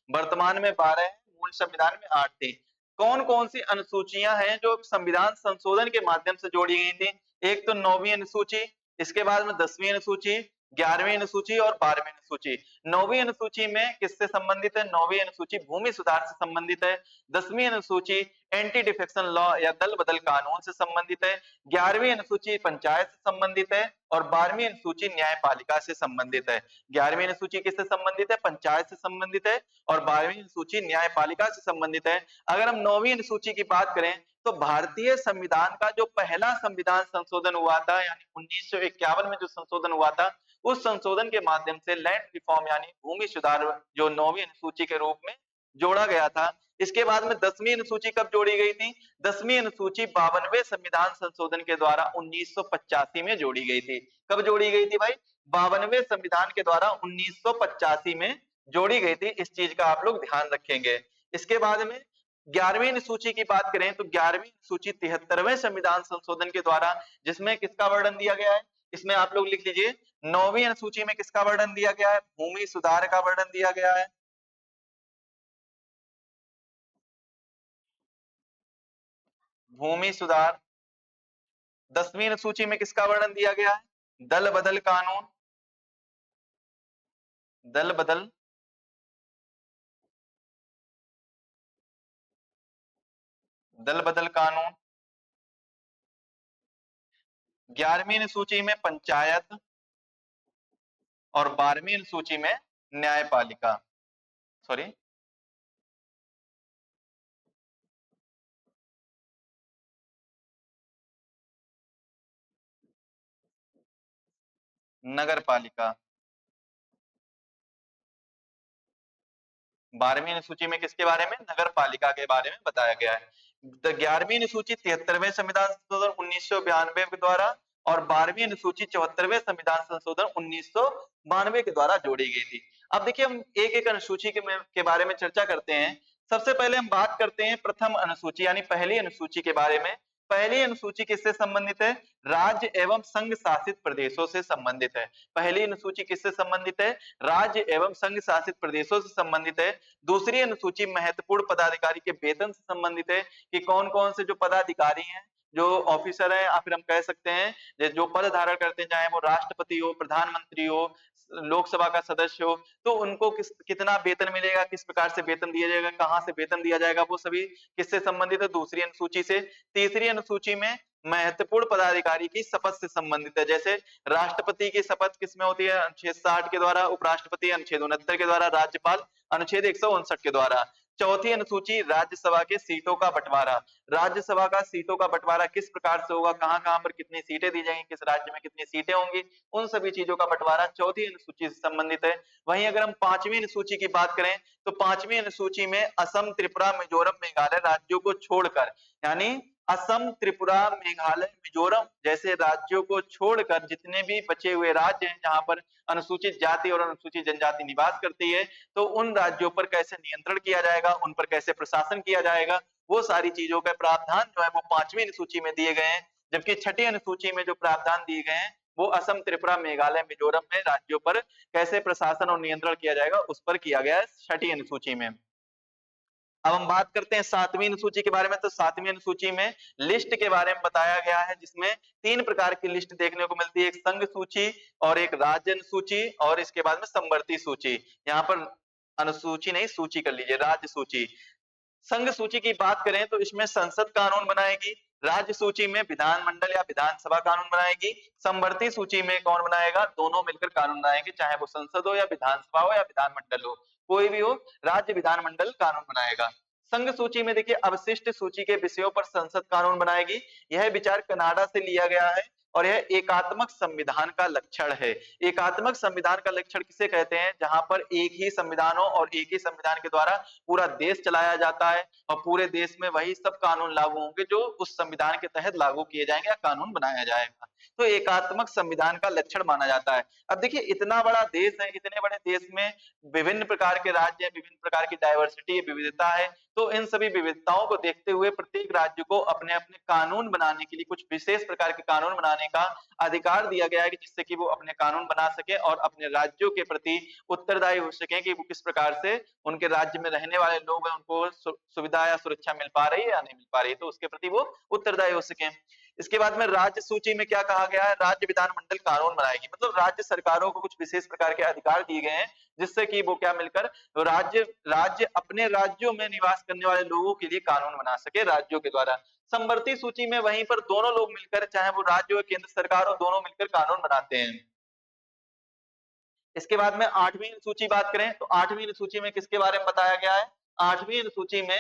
Speaker 1: वर्तमान में 12 है, मूल संविधान में 8 थी। कौन कौन सी अनुसूचियां हैं जो संविधान संशोधन के माध्यम से जोड़ी गई थी? एक तो 9वीं अनुसूची, इसके बाद में 10वीं अनुसूची, 11वीं अनुसूची और 12वीं अनुसूची। 9वीं अनुसूची में किससे संबंधित है? 9वीं अनुसूची भूमि सुधार से संबंधित है। 10वीं अनुसूची एंटी डिफेक्शन लॉ या दल बदल कानून से संबंधित है। 11वीं अनुसूची पंचायत से संबंधित है और 12वीं अनुसूची न्यायपालिका से संबंधित है। 11वीं अनुसूची किससे संबंधित है? पंचायत से संबंधित है और 12वीं अनुसूची न्यायपालिका से संबंधित है। अगर हम 9वीं अनुसूची की बात करें तो भारतीय संविधान का जो पहला संविधान संशोधन हुआ था, यानी 1951 में जो संशोधन हुआ था, उस संशोधन के माध्यम से लैंड रिफॉर्म यानी भूमि सुधार जो 9वीं अनुसूची के रूप में जोड़ा गया था। इसके बाद में 10वीं अनुसूची कब जोड़ी गई थी? 10वीं अनुसूची 52वें संविधान संशोधन के द्वारा 1985 में जोड़ी गई थी। कब जोड़ी गई थी भाई? 52वें संविधान के द्वारा 1985 में जोड़ी गई थी। इस चीज का आप लोग ध्यान रखेंगे। इसके बाद में 11वीं अनुसूची की बात करें तो 11वीं अनुसूची 73वें संविधान संशोधन के द्वारा, जिसमें किसका वर्णन दिया गया है? इसमें आप लोग लिख लीजिए, 9वीं अनुसूची में किसका वर्णन दिया गया है? भूमि सुधार का वर्णन दिया गया है। भूमि सुधार। 10वीं अनुसूची में किसका वर्णन दिया गया है? दल बदल कानून, दल बदल दल बदल कानून। 11वीं अनुसूची में पंचायत और 12वीं अनुसूची में न्यायपालिका, सॉरी, नगर पालिका। 12वीं अनुसूची में किसके बारे में? नगर पालिका के बारे में बताया गया है। 11वीं अनुसूची 73वें संविधान संशोधन 1992 के द्वारा और 12वीं अनुसूची 74वें संविधान संशोधन 1992 के द्वारा जोड़ी गई थी। अब देखिए हम एक एक अनुसूची के बारे में चर्चा करते हैं। सबसे पहले हम बात करते हैं प्रथम अनुसूची यानी पहली अनुसूची के बारे में। पहली अनुसूची किससे संबंधित है? राज्य एवं संघ शासित प्रदेशों से संबंधित है। पहली अनुसूची किससे संबंधित है? राज्य एवं संघ शासित प्रदेशों से संबंधित है। दूसरी अनुसूची महत्वपूर्ण पदाधिकारी के वेतन से संबंधित है कि कौन कौन से जो पदाधिकारी हैं, जो ऑफिसर है, या फिर हम कह सकते हैं जो पद धारण करते हैं, चाहे वो राष्ट्रपति हो, प्रधानमंत्री हो, लोकसभा का सदस्य हो, तो उनको कितना वेतन मिलेगा, किस प्रकार से वेतन दिया जाएगा, कहां से वेतन दिया जाएगा, वो सभी किससे संबंधित है? दूसरी अनुसूची से। तीसरी अनुसूची में महत्वपूर्ण पदाधिकारी की शपथ से संबंधित है। जैसे राष्ट्रपति की शपथ किसमें होती है? अनुच्छेद 60 के द्वारा, उपराष्ट्रपति अनुच्छेद 69 के द्वारा, राज्यपाल अनुच्छेद 159 के द्वारा। चौथी अनुसूची राज्यसभा के सीटों का बंटवारा। राज्यसभा का सीटों का बंटवारा किस प्रकार से होगा, कहां-कहां पर कितनी सीटें दी जाएंगी, किस राज्य में कितनी सीटें होंगी, उन सभी चीजों का बंटवारा चौथी अनुसूची से संबंधित है। वहीं अगर हम पांचवी अनुसूची की बात करें तो पांचवी अनुसूची में असम, त्रिपुरा, मिजोरम, मेघालय राज्यों को छोड़कर, यानी असम, त्रिपुरा, मेघालय, मिजोरम जैसे राज्यों को छोड़कर जितने भी बचे हुए राज्य हैं जहां पर अनुसूचित जाति और अनुसूचित जनजाति निवास करती है, तो उन राज्यों पर कैसे नियंत्रण किया जाएगा, उन पर कैसे प्रशासन किया जाएगा, वो सारी चीजों का प्रावधान जो है वो पांचवी अनुसूची में दिए गए हैं। जबकि छठी अनुसूची में जो प्रावधान दिए गए हैं वो असम, त्रिपुरा, मेघालय, मिजोरम में राज्यों पर कैसे प्रशासन और नियंत्रण किया जाएगा उस पर किया गया है छठी अनुसूची में। अब हम बात करते हैं सातवीं अनुसूची के बारे में। तो सातवीं अनुसूची में लिस्ट के बारे में बताया गया है, जिसमें तीन प्रकार की लिस्ट देखने को मिलती है, एक संघ सूची और एक राज्य अनुसूची और इसके बाद में समवर्ती सूची। यहाँ पर अनुसूची नहीं, सूची कर लीजिए, राज्य सूची। संघ सूची की बात करें तो इसमें संसद कानून बनाएगी, राज्य सूची में विधानमंडल या विधानसभा कानून बनाएगी, समवर्ती सूची में कौन बनाएगा, दोनों मिलकर कानून बनाएंगे, चाहे वो संसद हो या विधानसभा हो या विधानमंडल हो, कोई भी हो, राज्य विधानमंडल कानून बनाएगा। संघ सूची में देखिए अवशिष्ट सूची के विषयों पर संसद कानून बनाएगी। यह विचार कनाडा से लिया गया है और यह एकात्मक संविधान का लक्षण है। एकात्मक संविधान का लक्षण किसे कहते हैं, जहां पर एक ही संविधान हो और एक ही संविधान के द्वारा पूरा देश चलाया जाता है और पूरे देश में वही सब कानून लागू होंगे जो उस संविधान के तहत लागू किए जाएंगे या कानून बनाया जाएगा, तो एकात्मक संविधान का लक्षण माना जाता है। अब देखिए इतना बड़ा देश है, इतने बड़े देश में विभिन्न प्रकार के राज्य, विभिन्न प्रकार की डाइवर्सिटी, विविधता है, तो इन सभी विविधताओं को देखते हुए प्रत्येक राज्य को अपने अपने कानून बनाने के लिए कुछ विशेष प्रकार के कानून बनाने का अधिकार दिया गया है कि जिससे कि वो अपने कानून बना सके और अपने राज्यों के प्रति उत्तरदायी हो सके कि वो किस प्रकार से उनके राज्य में रहने वाले लोग हैं उनको सुविधा या सुरक्षा मिल पा रही है या नहीं मिल पा रही है, तो उसके प्रति वो उत्तरदायी हो सके। इसके बाद में राज्य सूची में क्या कहा गया है, राज्य विधानमंडल कानून बनाएगी, मतलब राज्य सरकारों को कुछ विशेष प्रकार के अधिकार दिए गए हैं जिससे कि वो क्या मिलकर राज्य राज्य अपने राज्यों में निवास करने वाले लोगों के लिए कानून बना सके राज्यों के द्वारा। समवर्ती सूची में वहीं पर दोनों लोग मिलकर, चाहे वो राज्य हो केंद्र सरकार हो, दोनों मिलकर कानून बनाते हैं। इसके बाद में आठवीं सूची बात करें तो आठवीं सूची में किसके बारे में बताया गया है, आठवीं सूची में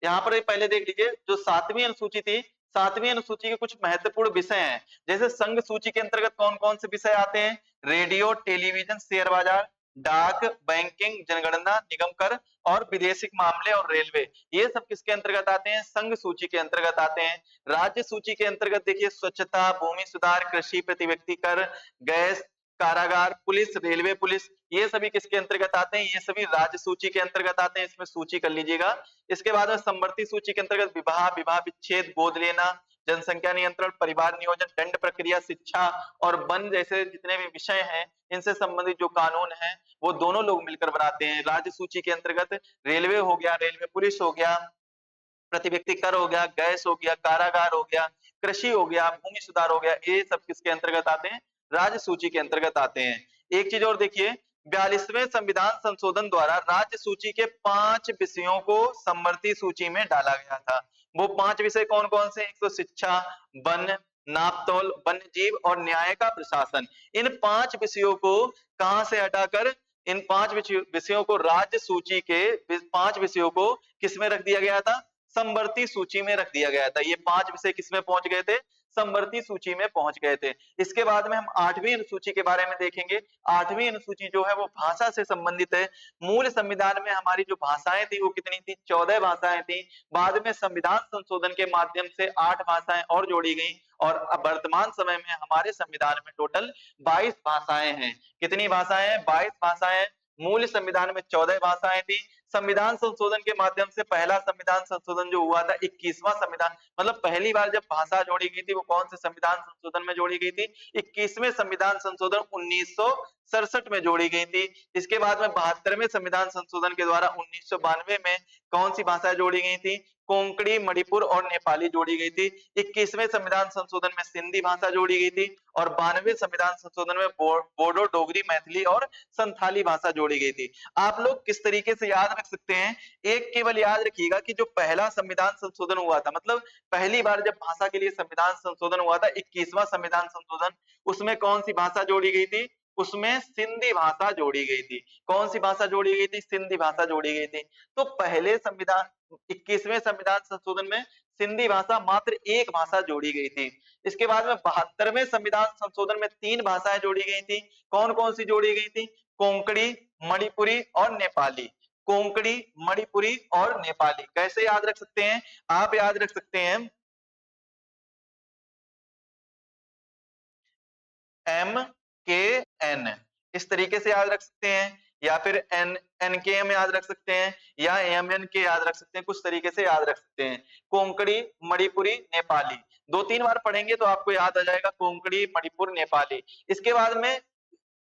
Speaker 1: यहाँ पर पहले देख लीजिए, जो सातवीं अनुसूची थी, सातवीं अनुसूची के कुछ महत्वपूर्ण विषय हैं। जैसे संघ सूची के अंतर्गत कौन कौन से विषय आते हैं, रेडियो, टेलीविजन, शेयर बाजार, डाक, बैंकिंग, जनगणना, निगम कर और विदेशिक मामले और रेलवे, ये सब किसके अंतर्गत आते हैं, संघ सूची के अंतर्गत आते हैं। राज्य सूची के अंतर्गत देखिए स्वच्छता, भूमि सुधार, कृषि, प्रति व्यक्ति कर, गैस, कारागार, पुलिस, रेलवे पुलिस, ये सभी किसके अंतर्गत आते हैं, ये सभी राज्य सूची के अंतर्गत आते हैं, इसमें सूची कर लीजिएगा। इसके बाद में समवर्ती सूची के अंतर्गत विवाह, विवाह विच्छेद, गोद लेना, जनसंख्या नियंत्रण, परिवार नियोजन, दंड प्रक्रिया, शिक्षा और वन जैसे जितने भी विषय हैं इनसे संबंधित जो कानून है वो दोनों लोग मिलकर बनाते हैं। राज्य सूची के अंतर्गत रेलवे हो गया, रेलवे पुलिस हो गया, प्रति व्यक्ति कर हो गया, गैस हो गया, कारागार हो गया, कृषि हो गया, भूमि सुधार हो गया, ये सब किसके अंतर्गत आते हैं, राज्य सूची के अंतर्गत आते हैं। एक चीज और देखिए, 42वें संविधान संशोधन द्वारा राज्य सूची के 5 विषयों को समवर्ती सूची में डाला गया था। वो 5 विषय कौन कौन से, एक तो शिक्षा, वन, नापतोल, वन्य जीव और न्याय का प्रशासन। इन 5 विषयों को कहां से हटाकर, इन 5 विषयों को राज्य सूची के 5 विषयों को किसमें रख दिया गया था, समवर्ती सूची में रख दिया गया था। ये 5 विषय किसमें पहुंच गए थे, समवर्ती सूची में पहुंच गए थे। इसके बाद में हम 8वीं अनुसूची के बारे में देखेंगे। 8वीं अनुसूची जो है वो भाषा से संबंधित है। मूल संविधान में हमारी जो भाषाएं थी वो कितनी थी, 14 भाषाएं थी। बाद में संविधान संशोधन के माध्यम से 8 भाषाएं और जोड़ी गई और अब वर्तमान समय में हमारे संविधान में टोटल 22 भाषाएं हैं। कितनी भाषाएं हैं, 22 भाषाएं। मूल संविधान में 14 भाषाएं थी। संविधान संशोधन के माध्यम से पहला संविधान संशोधन जो हुआ था 21वां संविधान, मतलब पहली बार जब भाषा जोड़ी गई थी वो कौन से संविधान संशोधन में जोड़ी गई थी, 21वें संविधान संशोधन 1967 में जोड़ी गई थी। इसके बाद में 72वें संविधान संशोधन के द्वारा 1992 में कौन सी भाषाएं जोड़ी गई थी, कोंकणी, मणिपुर और नेपाली जोड़ी गई थी। 21वें संविधान संशोधन में सिंधी भाषा जोड़ी गई थी और 92वें संविधान संशोधन में बोडो, डोगरी, मैथिली और संथाली भाषा जोड़ी गई थी। आप लोग किस तरीके से याद रख सकते हैं, एक केवल याद रखिएगा कि जो पहला संविधान संशोधन हुआ था, मतलब पहली बार जब भाषा के लिए संविधान संशोधन हुआ था 21वां संविधान संशोधन, उसमें कौन सी भाषा जोड़ी गई थी, उसमें सिंधी भाषा जोड़ी गई थी। कौन सी भाषा जोड़ी गई थी? सिंधी भाषा जोड़ी गई थी। तो पहले संविधान 21वें संविधान संशोधन में सिंधी भाषा मात्र एक भाषा जोड़ी गई थी। इसके बाद में 72वें संविधान संशोधन में 3 भाषाएं जोड़ी गई थी। कौन कौन सी जोड़ी गई थी? कोंकणी, मणिपुरी और नेपाली। कोंकणी, मणिपुरी और नेपाली। कैसे याद रख सकते हैं? आप याद रख सकते हैं MKN, इस तरीके से याद रख सकते हैं, या फिर NKM याद रख सकते हैं, या MNK याद रख सकते हैं, कुछ तरीके से याद रख सकते हैं। कोंकणी, मणिपुरी, नेपाली, 2-3 बार पढ़ेंगे तो आपको याद आ जाएगा, कोंकणी, मणिपुर, नेपाली। इसके बाद में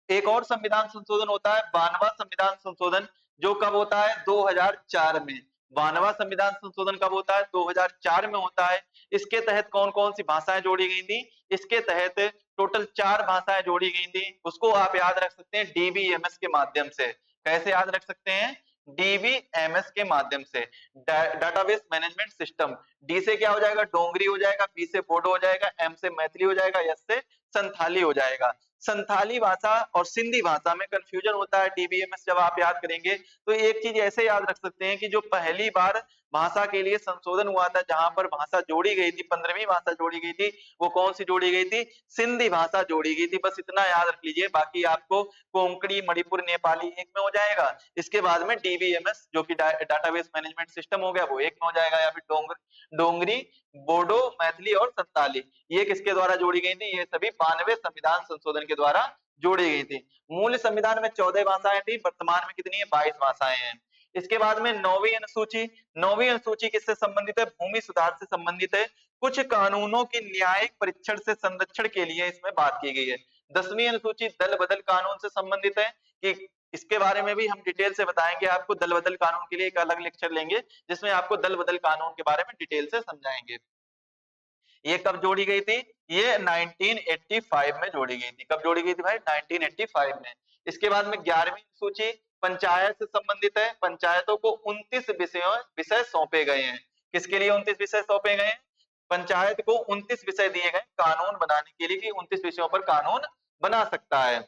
Speaker 1: एक और संविधान संशोधन होता है 92वां संविधान संशोधन, जो कब होता है? 2004 में। 92वां संविधान संशोधन कब होता है? 2004 में होता है। इसके तहत कौन कौन सी भाषाएं जोड़ी गई थी? इसके तहत टोटल 4 भाषाएं जोड़ी गई थी। उसको आप याद रख सकते हैं डीबीएमएस के माध्यम से। कैसे याद रख सकते हैं? डीबीएमएस के माध्यम से, डाटाबेस मैनेजमेंट सिस्टम। डी से क्या हो जाएगा? डोंगरी हो जाएगा, बी से बोडो हो जाएगा, एम से मैथिली हो जाएगा, एस से संथाली हो जाएगा। संथाली भाषा और सिंधी भाषा में कंफ्यूजन होता है डीबीएमएस जब आप याद करेंगे तो एक चीज ऐसे याद रख सकते हैं कि जो पहली बार भाषा के लिए संशोधन हुआ था, जहां पर भाषा जोड़ी गई थी, 15वीं भाषा जोड़ी गई थी, वो कौन सी जोड़ी गई थी? सिंधी भाषा जोड़ी गई थी। बस इतना याद रख लीजिए, बाकी आपको कोंकणी, मणिपुर, नेपाली एक में हो जाएगा। इसके बाद में डीबीएमएस जो कि डाटाबेस मैनेजमेंट सिस्टम हो गया, वो एक में हो जाएगा, या फिर डोंगरी, बोडो, मैथिली और संताली, ये किसके द्वारा जोड़ी गई थी? ये सभी 92वें संविधान संशोधन के द्वारा जोड़ी गई थी। मूल संविधान में 14 भाषाएं थी, वर्तमान में कितनी है? 22 भाषाएं हैं। इसके बाद में 9वीं अनुसूची। 9वीं अनुसूची किससे संबंधित है? भूमि सुधार से संबंधित है। कुछ कानूनों की न्यायिक परीक्षण से संरक्षण के लिए इसमें बात की गई है। 10वीं अनुसूची दल बदल कानून से संबंधित है, कि इसके बारे में भी हम डिटेल से बताएंगे आपको। दल बदल कानून के लिए एक अलग लेक्चर लेंगे, जिसमें आपको दल बदल कानून के बारे में डिटेल से समझाएंगे। ये कब जोड़ी गई थी? ये 1985 में जोड़ी गई थी। कब जोड़ी गई थी भाई? 1985 में। इसके बाद में 11वीं सूची पंचायत से संबंधित है। पंचायतों को 29 विषय सौंपे गए हैं। किसके लिए 29 विषय सौंपे गए हैं? पंचायत को 29 विषय दिए गए कानून बनाने के लिए, कि 29 विषयों पर कानून बना सकता है।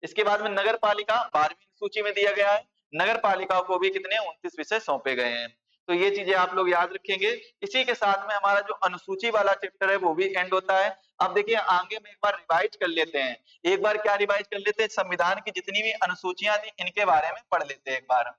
Speaker 1: इसके बाद में नगर पालिका 12वीं सूची में दिया गया है। नगर पालिका को भी कितने? 29 विषय सौंपे गए हैं। तो ये चीजें आप लोग याद रखेंगे। इसी के साथ में हमारा जो अनुसूची वाला चैप्टर है वो भी एंड होता है। अब देखिए आगे में एक बार रिवाइज कर लेते हैं। एक बार क्या रिवाइज कर लेते हैं? संविधान की जितनी भी अनुसूचियां थी इनके बारे में पढ़ लेते हैं एक बार।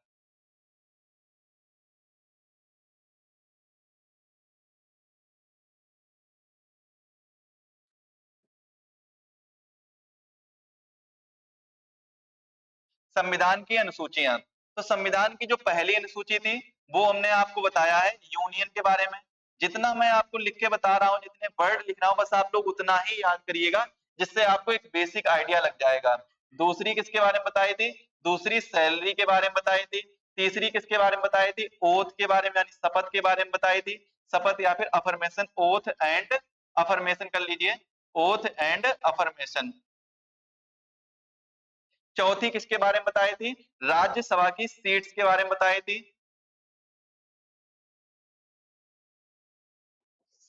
Speaker 1: संविधान की अनुसूचियां। तो संविधान की जो पहली अनुसूची थी वो हमने आपको बताया है यूनियन के बारे में। जितना मैं आपको लिख के बता रहा हूँ, जितने वर्ड लिख रहा हूँ, बस आप लोग उतना ही याद करिएगा, जिससे आपको एक बेसिक आइडिया लग जाएगा। दूसरी किसके बारे में बताई थी? दूसरी सैलरी के बारे में बताई थी। तीसरी किसके बारे में बताई थी? ओथ के बारे में, यानी शपथ के बारे में बताई थी। शपथ या फिर अफर्मेशन, ओथ एंड अफर्मेशन कर लीजिए, ओथ एंड अफर्मेशन। चौथी किसके बारे में बताई थी? राज्यसभा की सीट्स के बारे में बताई थी।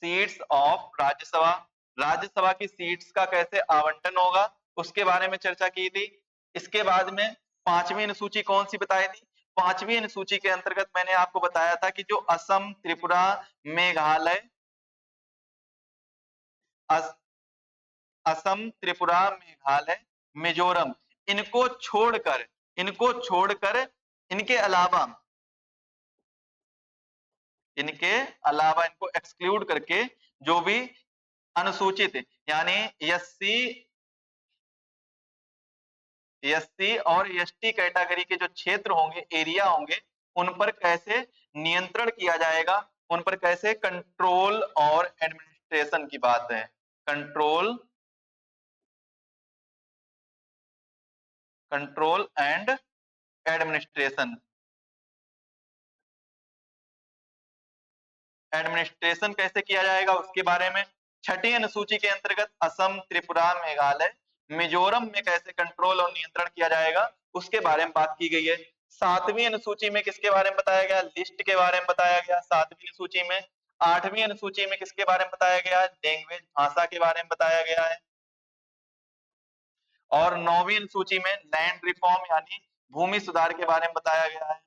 Speaker 1: सीट्स ऑफ राज्यसभा, राज्यसभा की सीट्स का कैसे आवंटन होगा उसके बारे में चर्चा की थी। इसके बाद में पांचवी अनुसूची कौन सी बताई थी? पांचवी अनुसूची के अंतर्गत मैंने आपको बताया था कि जो असम, त्रिपुरा, मेघालय, असम, त्रिपुरा, मेघालय, मिजोरम, इनको छोड़कर, इनको छोड़कर, इनके अलावा, इनके अलावा, इनको एक्सक्लूड करके जो भी अनुसूचित यानी एससी, एससी और एसटी कैटेगरी के जो क्षेत्र होंगे, एरिया होंगे, उन पर कैसे नियंत्रण किया जाएगा, उन पर कैसे कंट्रोल और एडमिनिस्ट्रेशन की बात है। Control, control and administration, administration कैसे किया जाएगा उसके बारे में। छठी अनुसूची के अंतर्गत असम, त्रिपुरा, मेघालय, मिजोरम में कैसे कंट्रोल और नियंत्रण किया जाएगा उसके बारे में बात की गई है। सातवीं अनुसूची में किसके बारे में बताया गया? लिस्ट के बारे में बताया गया सातवीं अनुसूची में। आठवीं अनुसूची में किसके बारे में बताया गया? लैंग्वेज, भाषा के बारे में बताया गया है। और 9वीं अनुसूची में लैंड रिफॉर्म यानी भूमि सुधार के बारे में बताया गया है,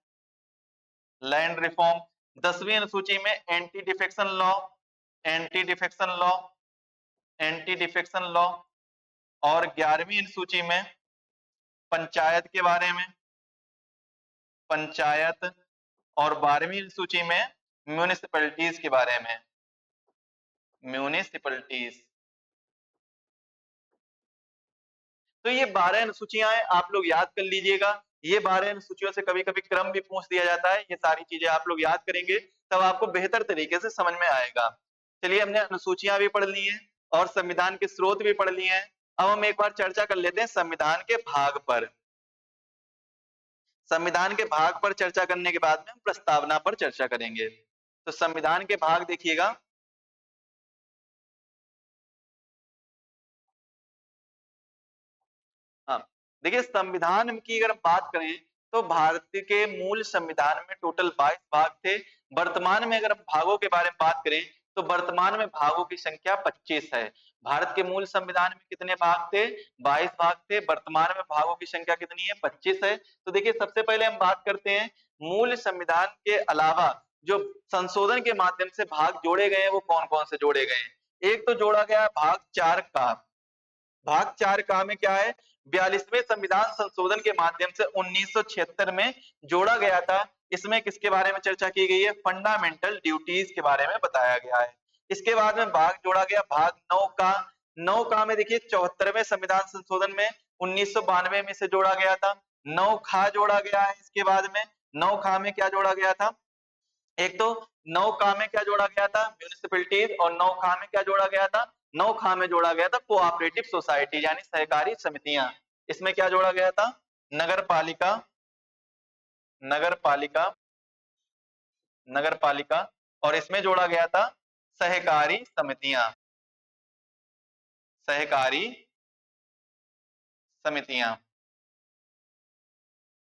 Speaker 1: लैंड रिफॉर्म। 10वीं अनुसूची में anti defection law, anti defection law, anti defection law. और 11वीं अनुसूची में पंचायत के बारे में, पंचायत। और 12वीं अनुसूची में म्यूनिसिपैलिटीज के बारे में, म्यूनिसिपैलिटीज। तो ये 12 अनुसूचियां हैं, आप लोग याद कर लीजिएगा। ये 12 अनुसूचियों से कभी कभी क्रम भी पूछ दिया जाता है, ये सारी चीजें आप लोग याद करेंगे तब आपको बेहतर तरीके से समझ में आएगा। चलिए, हमने अनुसूचियां भी पढ़ ली हैं और संविधान के स्रोत भी पढ़ लिए हैं। अब हम एक बार चर्चा कर लेते हैं संविधान के भाग पर। संविधान के भाग पर चर्चा करने के बाद में हम प्रस्तावना पर चर्चा करेंगे। तो संविधान के भाग देखिएगा। हाँ, देखिए, संविधान की अगर हम बात करें तो भारत के मूल संविधान में टोटल 22 भाग थे। वर्तमान में अगर हम भागों के बारे में बात करें तो वर्तमान में भागों की संख्या 25 है। भारत के मूल संविधान में कितने भाग थे? 22 भाग थे। वर्तमान में भागों की संख्या कितनी है? 25 है। तो देखिए, सबसे पहले हम बात करते हैं मूल संविधान के अलावा जो संशोधन के माध्यम से भाग जोड़े गए हैं वो कौन कौन से जोड़े गए हैं। एक तो जोड़ा गया भाग 4 का। भाग 4 का में क्या है? 42वें संविधान संशोधन के माध्यम से 1976 में जोड़ा गया था। इसमें किसके बारे में चर्चा की गई है? फंडामेंटल ड्यूटीज के बारे में बताया गया है। इसके बाद में भाग जोड़ा गया भाग 9 का। 9 का में देखिए 74वें संविधान संशोधन में 1992 में से जोड़ा गया था। 9 खा जोड़ा गया है। इसके बाद में 9 खा में क्या जोड़ा गया था? एक तो 9 खा में क्या जोड़ा गया था? म्यूनिसिपैलिटीज। और 9 खा में क्या जोड़ा गया था? 9 खा में जोड़ा गया था कोऑपरेटिव सोसाइटी यानी सहकारी समितियां। इसमें क्या जोड़ा गया था? नगर पालिका, नगर पालिका, नगर पालिका। और इसमें जोड़ा गया था सहकारी समितियां, सहकारी समितियां।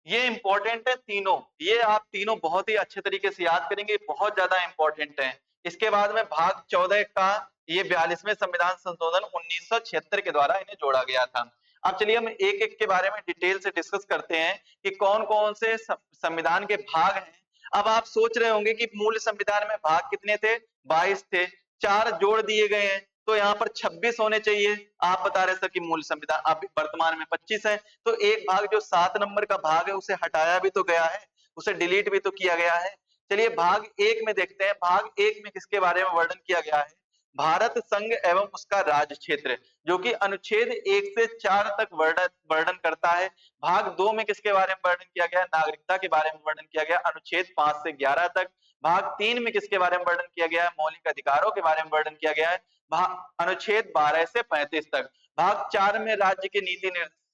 Speaker 1: ये इंपॉर्टेंट है तीनों, ये आप तीनों बहुत ही अच्छे तरीके से याद करेंगे, बहुत ज्यादा इंपॉर्टेंट है। इसके बाद में भाग 14 का, ये 42वें संविधान संशोधन 1976 के द्वारा इन्हें जोड़ा गया था। अब चलिए हम एक एक के बारे में डिटेल से डिस्कस करते हैं कि कौन कौन से संविधान के भाग हैं। अब आप सोच रहे होंगे कि मूल संविधान में भाग कितने थे? 22 थे, 4 जोड़ दिए गए हैं तो यहाँ पर 26 होने चाहिए। आप बता रहे सर कि मूल संविधान अब वर्तमान में 25 है, तो एक भाग जो 7 नंबर का भाग है उसे हटाया भी तो गया है, उसे डिलीट भी तो किया गया है। चलिए भाग 1 में देखते हैं। भाग 1 में किसके बारे में वर्णन किया गया है? भारत संघ एवं उसका राज्य क्षेत्र, जो कि अनुच्छेद 1 से 4 तक वर्णन करता है। भाग 2 में किसके बारे में वर्णन किया गया? नागरिकता के बारे में वर्णन किया गया, अनुच्छेद 5 से 11 तक। भाग 3 में किसके बारे में वर्णन किया गया है? मौलिक अधिकारों के बारे में वर्णन किया गया है, अनुच्छेद 12 से 35 तक। भाग 4 में राज्य के नीति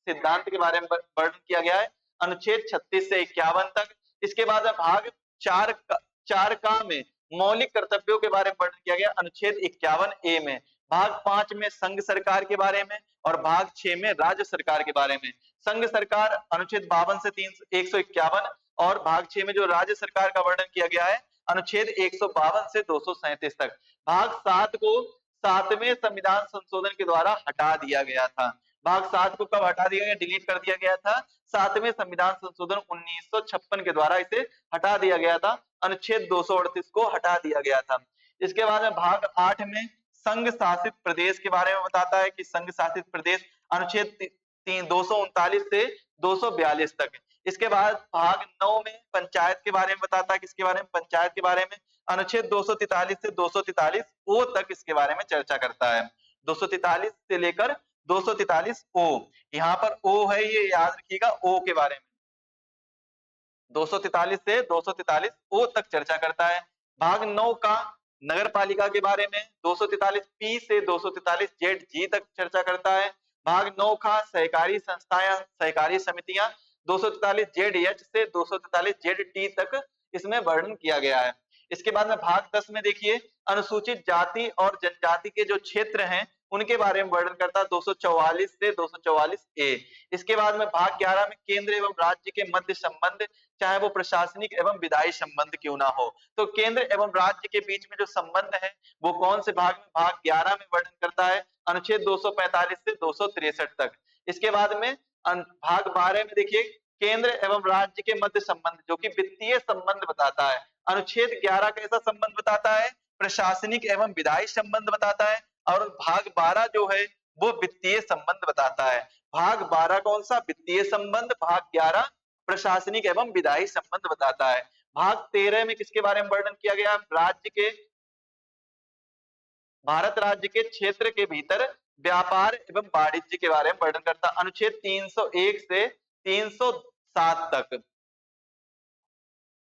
Speaker 1: सिद्धांत के बारे में वर्णन किया गया है, अनुच्छेद 36 से 51 तक। इसके बाद भाग 4 का में मौलिक कर्तव्यों के बारे में वर्णन किया गया, अनुच्छेद 51 ए में। भाग 5 में संघ सरकार के बारे में और भाग 6 में राज्य सरकार के बारे में। संघ सरकार अनुच्छेद 52 से 151 और भाग 6 में जो राज्य सरकार का वर्णन किया गया है, अनुच्छेद 152 से 237 तक। भाग 7 को 7वें संविधान संशोधन के द्वारा हटा दिया गया था। भाग 7 को कब हटा दिया गया? डिलीट कर दिया गया था 7वें संविधान संशोधन 1956 के द्वारा इसे हटा दिया गया था, अनुच्छेद 238 को हटा दिया गया था। इसके बाद में भाग 8 में संघ शासित प्रदेश के बारे में बताता है कि संघ शासित प्रदेश, अनुच्छेद 239 से 242 तक। इसके बाद भाग 9 में पंचायत के बारे में बताता है, किसके बारे में? पंचायत के बारे में, अनुच्छेद 243 से 243 ओ तक इसके बारे में चर्चा करता है। 243 से लेकर 243 ओ, यहाँ पर ओ है ये याद रखिएगा, ओ के बारे में 243 से 243 ओ तक चर्चा करता है। भाग 9 का नगर पालिका के बारे में 243 पी से 243 जेड जी तक चर्चा करता है। भाग 9 का सहकारी संस्थाएं, सहकारी समितियां 243 जेड एच से 243 जेड टी तक इसमें वर्णन किया गया है। इसके बाद में भाग 10 में देखिए अनुसूचित जाति और जनजाति के जो क्षेत्र हैं उनके बारे में वर्णन करता है, 244 से 244 ए। इसके बाद में भाग 11 में केंद्र एवं राज्य के मध्य संबंध, चाहे वो प्रशासनिक एवं विधायी संबंध क्यों ना हो, तो केंद्र एवं राज्य के बीच में जो संबंध है वो कौन से भाग में? भाग 11 में वर्णन करता है, अनुच्छेद 245 से 263 तक। इसके बाद में भाग 12 में देखिए केंद्र एवं राज्य के मध्य संबंध, जो कि वित्तीय संबंध बताता है। अनुच्छेद 11 कैसा संबंध बताता है? प्रशासनिक एवं विधायी संबंध बताता है। और भाग 12 जो है वो वित्तीय संबंध बताता है। भाग 12 कौन सा? वित्तीय संबंध। भाग 11 प्रशासनिक एवं विधायी संबंध बताता है। भाग 13 में किसके बारे में वर्णन किया गया? राज्य के, भारत राज्य के क्षेत्र के भीतर व्यापार एवं वाणिज्य के बारे में वर्णन करता है। अनुच्छेद 301 से 307 तक।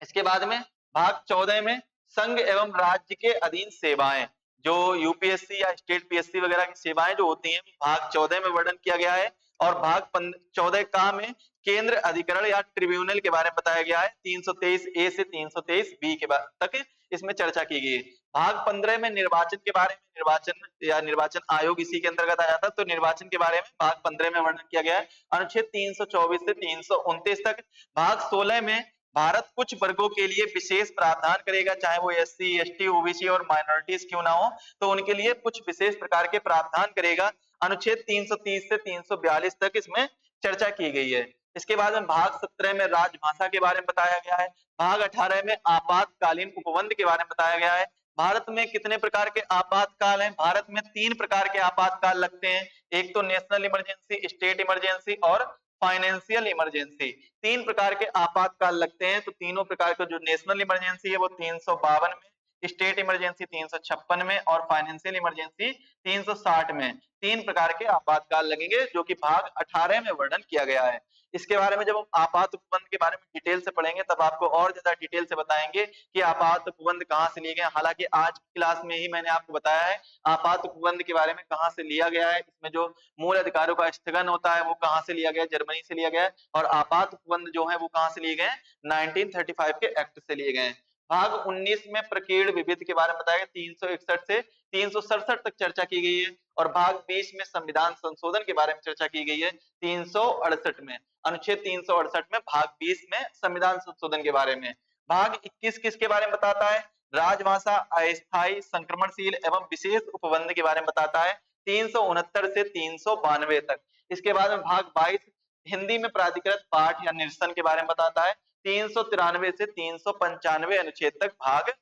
Speaker 1: इसके बाद में भाग 14 में संघ एवं राज्य के अधीन सेवाएं, जो यूपीएससी या स्टेट पीएससी वगैरह की सेवाएं जो होती हैं, भाग 14 में वर्णन किया गया है। और भाग 14 का में केंद्र अधिकरण या ट्रिब्यूनल के बारे में बताया गया है। 323 ए से 323 बी के तक इसमें चर्चा की गई है। भाग 15 में निर्वाचन के बारे में, निर्वाचन या निर्वाचन आयोग इसी के अंतर्गत आ जाता है, तो निर्वाचन के बारे में भाग 15 में वर्णन किया गया है। अनुच्छेद 324 से 329 तक। भाग 16 में भारत कुछ वर्गों के लिए विशेष प्रावधान करेगा, चाहे वो एससी, एसटी, ओबीसी और माइनॉरिटीज क्यों ना हो, तो उनके लिए कुछ विशेष प्रकार के प्रावधान करेगा। अनुच्छेद 330 से 342 तक इसमें चर्चा की गई है। इसके बाद में भाग 17 में राजभाषा के बारे में बताया गया है। भाग 18 में आपातकालीन उपबंध के बारे में बताया गया है। भारत में कितने प्रकार के आपातकाल हैं? भारत में 3 प्रकार के आपातकाल लगते हैं। एक तो नेशनल इमरजेंसी, स्टेट इमरजेंसी और फाइनेंशियल इमरजेंसी। 3 प्रकार के आपातकाल लगते हैं। तो तीनों प्रकार का जो नेशनल इमरजेंसी है वो 352 में, स्टेट इमरजेंसी 356 में और फाइनेंशियल इमरजेंसी 360 में। 3 प्रकार के आपातकाल लगेंगे, जो कि भाग 18 में वर्णन किया गया है। इसके बारे में जब हम आपात उपबंध के बारे में डिटेल से पढ़ेंगे तब आपको और ज्यादा डिटेल से बताएंगे कि आपात उपबंध कहाँ से लिए गए। हालांकि आज की क्लास में ही मैंने आपको बताया है आपात उपबंध के बारे में कहाँ से लिया गया है। इसमें जो मूल अधिकारों का स्थगन होता है वो कहाँ से लिया गया है? जर्मनी से लिया गया है। और आपात उपबंध जो है वो कहाँ से लिए गए हैं? 1935 के एक्ट से लिए गए हैं। भाग 19 में प्रकीर्ण विविध के बारे में बताया गया, 361 से 367 तक चर्चा की गई है। और भाग 20 में संविधान संशोधन के बारे में चर्चा की गई है 368 में। अनुच्छेद 368 में भाग 20 में संविधान संशोधन के बारे में। भाग 21 किसके बारे में बताता है? राजभाषा, अस्थायी, संक्रमणशील एवं विशेष उपबंध के बारे में बताता है 369 से 392 तक। इसके बाद में भाग 22 हिंदी में प्राधिकृत पाठ या निरसन के बारे में बताता है 393 से 395 अनुच्छेद तक। भाग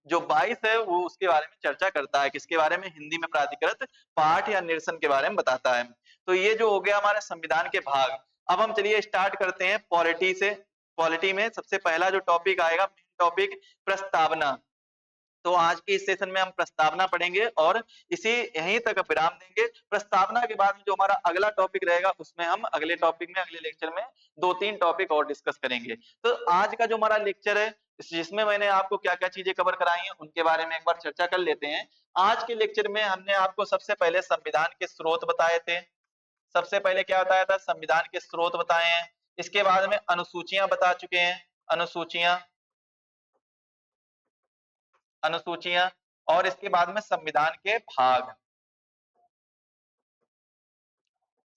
Speaker 1: जो 22 है वो उसके बारे में चर्चा करता है, किसके बारे में? हिंदी में प्राधिकृत पाठ या निरसन के बारे में बताता है। तो ये जो हो गया हमारे संविधान के भाग। अब हम चलिए स्टार्ट करते हैं पॉलिटी से। पॉलिटी में सबसे पहला जो टॉपिक आएगा, टॉपिक प्रस्तावना। तो आज के इस सेशन में हम प्रस्तावना पढ़ेंगे और इसी यहीं तक विराम देंगे। प्रस्तावना के बाद में जो हमारा अगला टॉपिक रहेगा उसमें हम अगले टॉपिक में, अगले लेक्चर में 2-3 टॉपिक और डिस्कस करेंगे। तो आज का जो हमारा लेक्चर है जिसमें मैंने आपको क्या क्या चीजें कवर कराई हैं उनके बारे में एक बार चर्चा कर लेते हैं। आज के लेक्चर में हमने आपको सबसे पहले संविधान के स्रोत बताए थे। सबसे पहले क्या बताया था? संविधान के स्रोत बताए हैं। इसके बाद में अनुसूचियां बता चुके हैं, अनुसूचियां, अनुसूचियां। और इसके बाद में संविधान के भाग,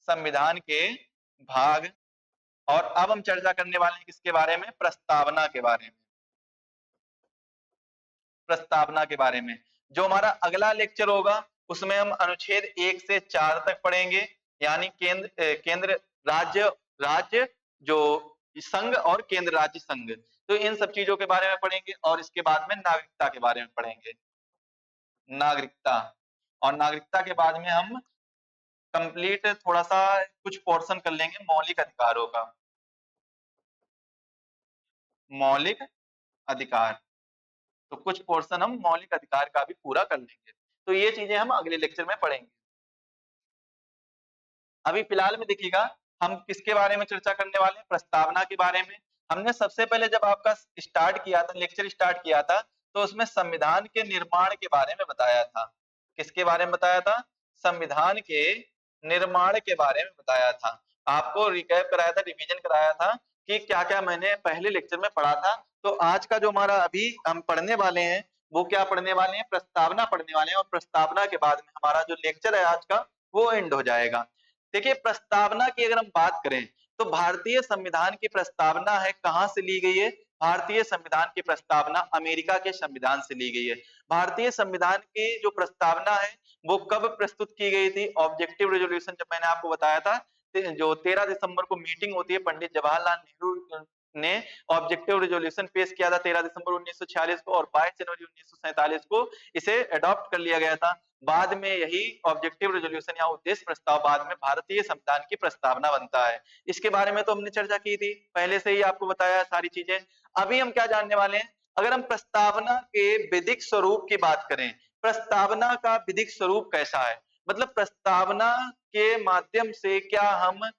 Speaker 1: संविधान के भाग। और अब हम चर्चा करने वाले हैं किसके बारे में? प्रस्तावना के बारे में, प्रस्तावना के बारे में। जो हमारा अगला लेक्चर होगा उसमें हम अनुच्छेद 1 से 4 तक पढ़ेंगे, यानी केंद्र राज्य, राज्य जो संघ और केंद्र राज्य संघ। तो इन सब चीजों के बारे में पढ़ेंगे। और इसके बाद में नागरिकता के बारे में पढ़ेंगे, नागरिकता। और नागरिकता के बाद में हम कंप्लीट थोड़ा सा कुछ पोर्शन कर लेंगे मौलिक अधिकारों का, मौलिक अधिकार। तो कुछ पोर्शन हम मौलिक अधिकार का भी पूरा कर लेंगे। तो ये चीजें हम अगले लेक्चर में पढ़ेंगे। अभी फिलहाल में देखिएगा हम किसके बारे में चर्चा करने वाले हैं? प्रस्तावना के बारे में। हमने सबसे पहले जब आपका स्टार्ट किया था, लेक्चर स्टार्ट किया था, तो उसमें संविधान के निर्माण के बारे में बताया था। किसके बारे में बताया था? संविधान के निर्माण के बारे में बताया था। आपको रिकैप कराया था, रिवीजन कराया था कि क्या क्या मैंने पहले लेक्चर में पढ़ा था। तो आज का जो हमारा अभी हम पढ़ने वाले हैं वो क्या पढ़ने वाले हैं? प्रस्तावना पढ़ने वाले हैं। और प्रस्तावना के बाद में हमारा जो लेक्चर है आज का वो एंड हो जाएगा। देखिए प्रस्तावना की अगर हम बात करें तो भारतीय संविधान की प्रस्तावना है कहां से ली गई है? भारतीय संविधान की प्रस्तावना अमेरिका के संविधान से ली गई है। भारतीय संविधान की जो प्रस्तावना है वो कब प्रस्तुत की गई थी? ऑब्जेक्टिव रेजोल्यूशन जब मैंने आपको बताया था जो 13 दिसंबर को मीटिंग होती है, पंडित जवाहरलाल नेहरू ने ऑब्जेक्टिव रेजोल्यूशन पेश किया था 13 दिसंबर 1946 को, और 22 जनवरी 1947 को इसे अडॉप्ट कर लिया गया था। बाद में यही ऑब्जेक्टिव रेजोल्यूशन या उद्देश्य प्रस्ताव बाद में भारतीय संविधान की प्रस्तावना बनता है। इसके बारे में तो हमने चर्चा की थी, पहले से ही आपको बताया सारी चीजें। अभी हम क्या जानने वाले हैं, अगर हम प्रस्तावना के विधिक स्वरूप की बात करें, प्रस्तावना का विधिक स्वरूप कैसा है, मतलब प्रस्तावना के माध्यम से क्या हम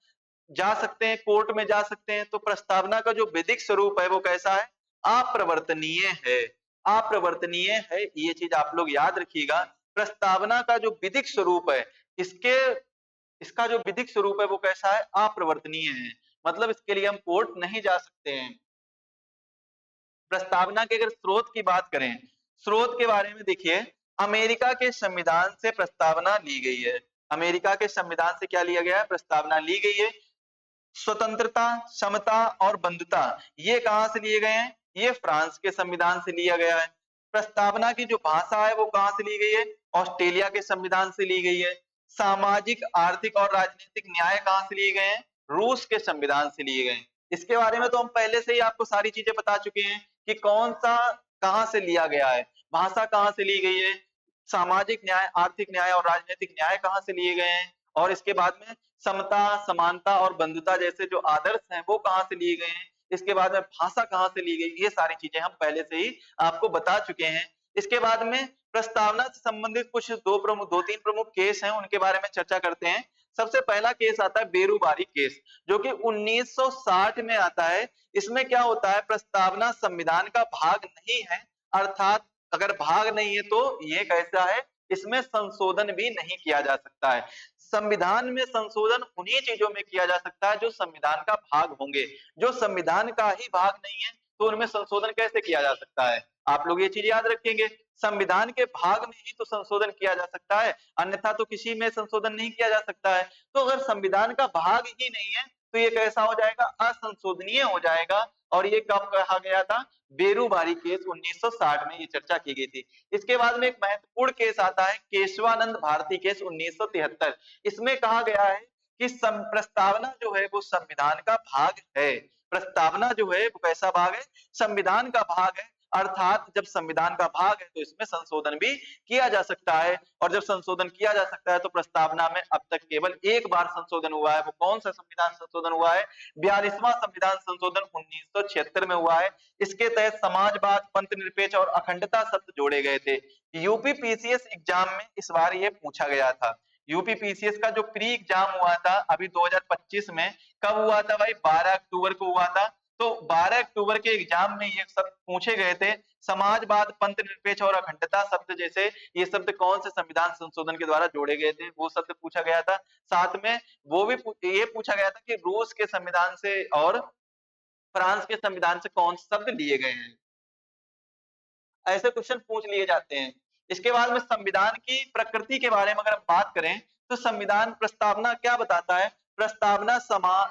Speaker 1: जा सकते हैं, कोर्ट में जा सकते हैं, तो प्रस्तावना का जो विधिक स्वरूप है वो कैसा है, अप्रवर्तनीय है। अप्रवर्तनीय है, ये चीज आप लोग याद रखिएगा। प्रस्तावना का जो विधिक स्वरूप है, इसके इसका जो विधिक स्वरूप है वो कैसा है, अप्रवर्तनीय है, मतलब इसके लिए हम कोर्ट नहीं जा सकते हैं। प्रस्तावना के अगर स्रोत की बात करें, स्रोत के बारे में देखिए, अमेरिका के संविधान से प्रस्तावना ली गई है। अमेरिका के संविधान से क्या लिया गया है, प्रस्तावना ली गई है। स्वतंत्रता, समता और बंधुता, ये कहां से लिए गए हैं, ये फ्रांस के संविधान से लिया गया है। प्रस्तावना की जो भाषा है वो कहां से ली गई है, ऑस्ट्रेलिया के संविधान से ली गई है। सामाजिक, आर्थिक और राजनीतिक न्याय कहां से लिए गए हैं, रूस के संविधान से लिए गए हैं। इसके बारे में तो हम पहले से ही आपको सारी चीजें बता चुके हैं कि कौन सा कहां से लिया गया है, भाषा कहां से ली गई है, सामाजिक न्याय, आर्थिक न्याय और राजनीतिक न्याय कहां से लिए गए हैं, और इसके बाद में समता, समानता और बंधुता जैसे जो आदर्श हैं वो कहां से लिए गए हैं, इसके बाद में भाषा कहां से ली गई, ये सारी चीजें हम पहले से ही आपको बता चुके हैं। इसके बाद में प्रस्तावना से संबंधित कुछ दो तीन प्रमुख केस हैं, उनके बारे में चर्चा करते हैं। सबसे पहला केस आता है बेरूबारी केस, जो कि 1960 में आता है। इसमें क्या होता है, प्रस्तावना संविधान का भाग नहीं है, अर्थात अगर भाग नहीं है तो ये कैसा है, इसमें संशोधन भी नहीं किया जा सकता है। संविधान में संशोधन उन्हीं चीजों में किया जा सकता है जो संविधान का भाग होंगे, जो संविधान का ही भाग नहीं है तो उनमें संशोधन कैसे किया जा सकता है, आप लोग ये चीज याद रखेंगे। संविधान के भाग में ही तो संशोधन किया जा सकता है, अन्यथा तो किसी में संशोधन नहीं किया जा सकता है। तो अगर संविधान का भाग ही नहीं है तो ये कैसा हो जाएगा, असंशोधनीय हो जाएगा। और ये कब कहा गया था, बेरूबारी केस 1960 में ये चर्चा की गई थी। इसके बाद में एक महत्वपूर्ण केस आता है केशवानंद भारती केस 1973। इसमें कहा गया है कि प्रस्तावना जो है वो संविधान का भाग है। प्रस्तावना जो है वो कैसा भाग है, संविधान का भाग है, अर्थात जब संविधान का भाग है तो इसमें संशोधन भी किया जा सकता है। और जब संशोधन किया जा सकता है तो प्रस्तावना में अब तक केवल एक बार संशोधन हुआ है, वो कौन सा संविधान संशोधन हुआ है, 42वां संविधान संशोधन 1976 में हुआ है। इसके तहत समाजवाद, पंथ निरपेक्ष और अखंडता शब्द जोड़े गए थे। यूपी पीसीएस एग्जाम में इस बार ये पूछा गया था। यूपी पीसीएस का जो प्री एग्जाम हुआ था अभी 2025 में, कब हुआ था भाई, 12 अक्टूबर को हुआ था। तो 12 अक्टूबर के एग्जाम में ये सब पूछे गए थे, समाजवाद, पंथ निरपेक्ष और अखंडता शब्द जैसे ये शब्द कौन से संविधान संशोधन के द्वारा जोड़े गए थे, वो शब्द पूछा गया था। साथ में वो भी ये पूछा गया था कि रूस के संविधान से और फ्रांस के संविधान से कौन से शब्द लिए गए हैं, ऐसे क्वेश्चन पूछ लिए जाते हैं। इसके बाद में संविधान की प्रकृति के बारे में अगर हम बात करें तो संविधान प्रस्तावना क्या बताता है, प्रस्तावना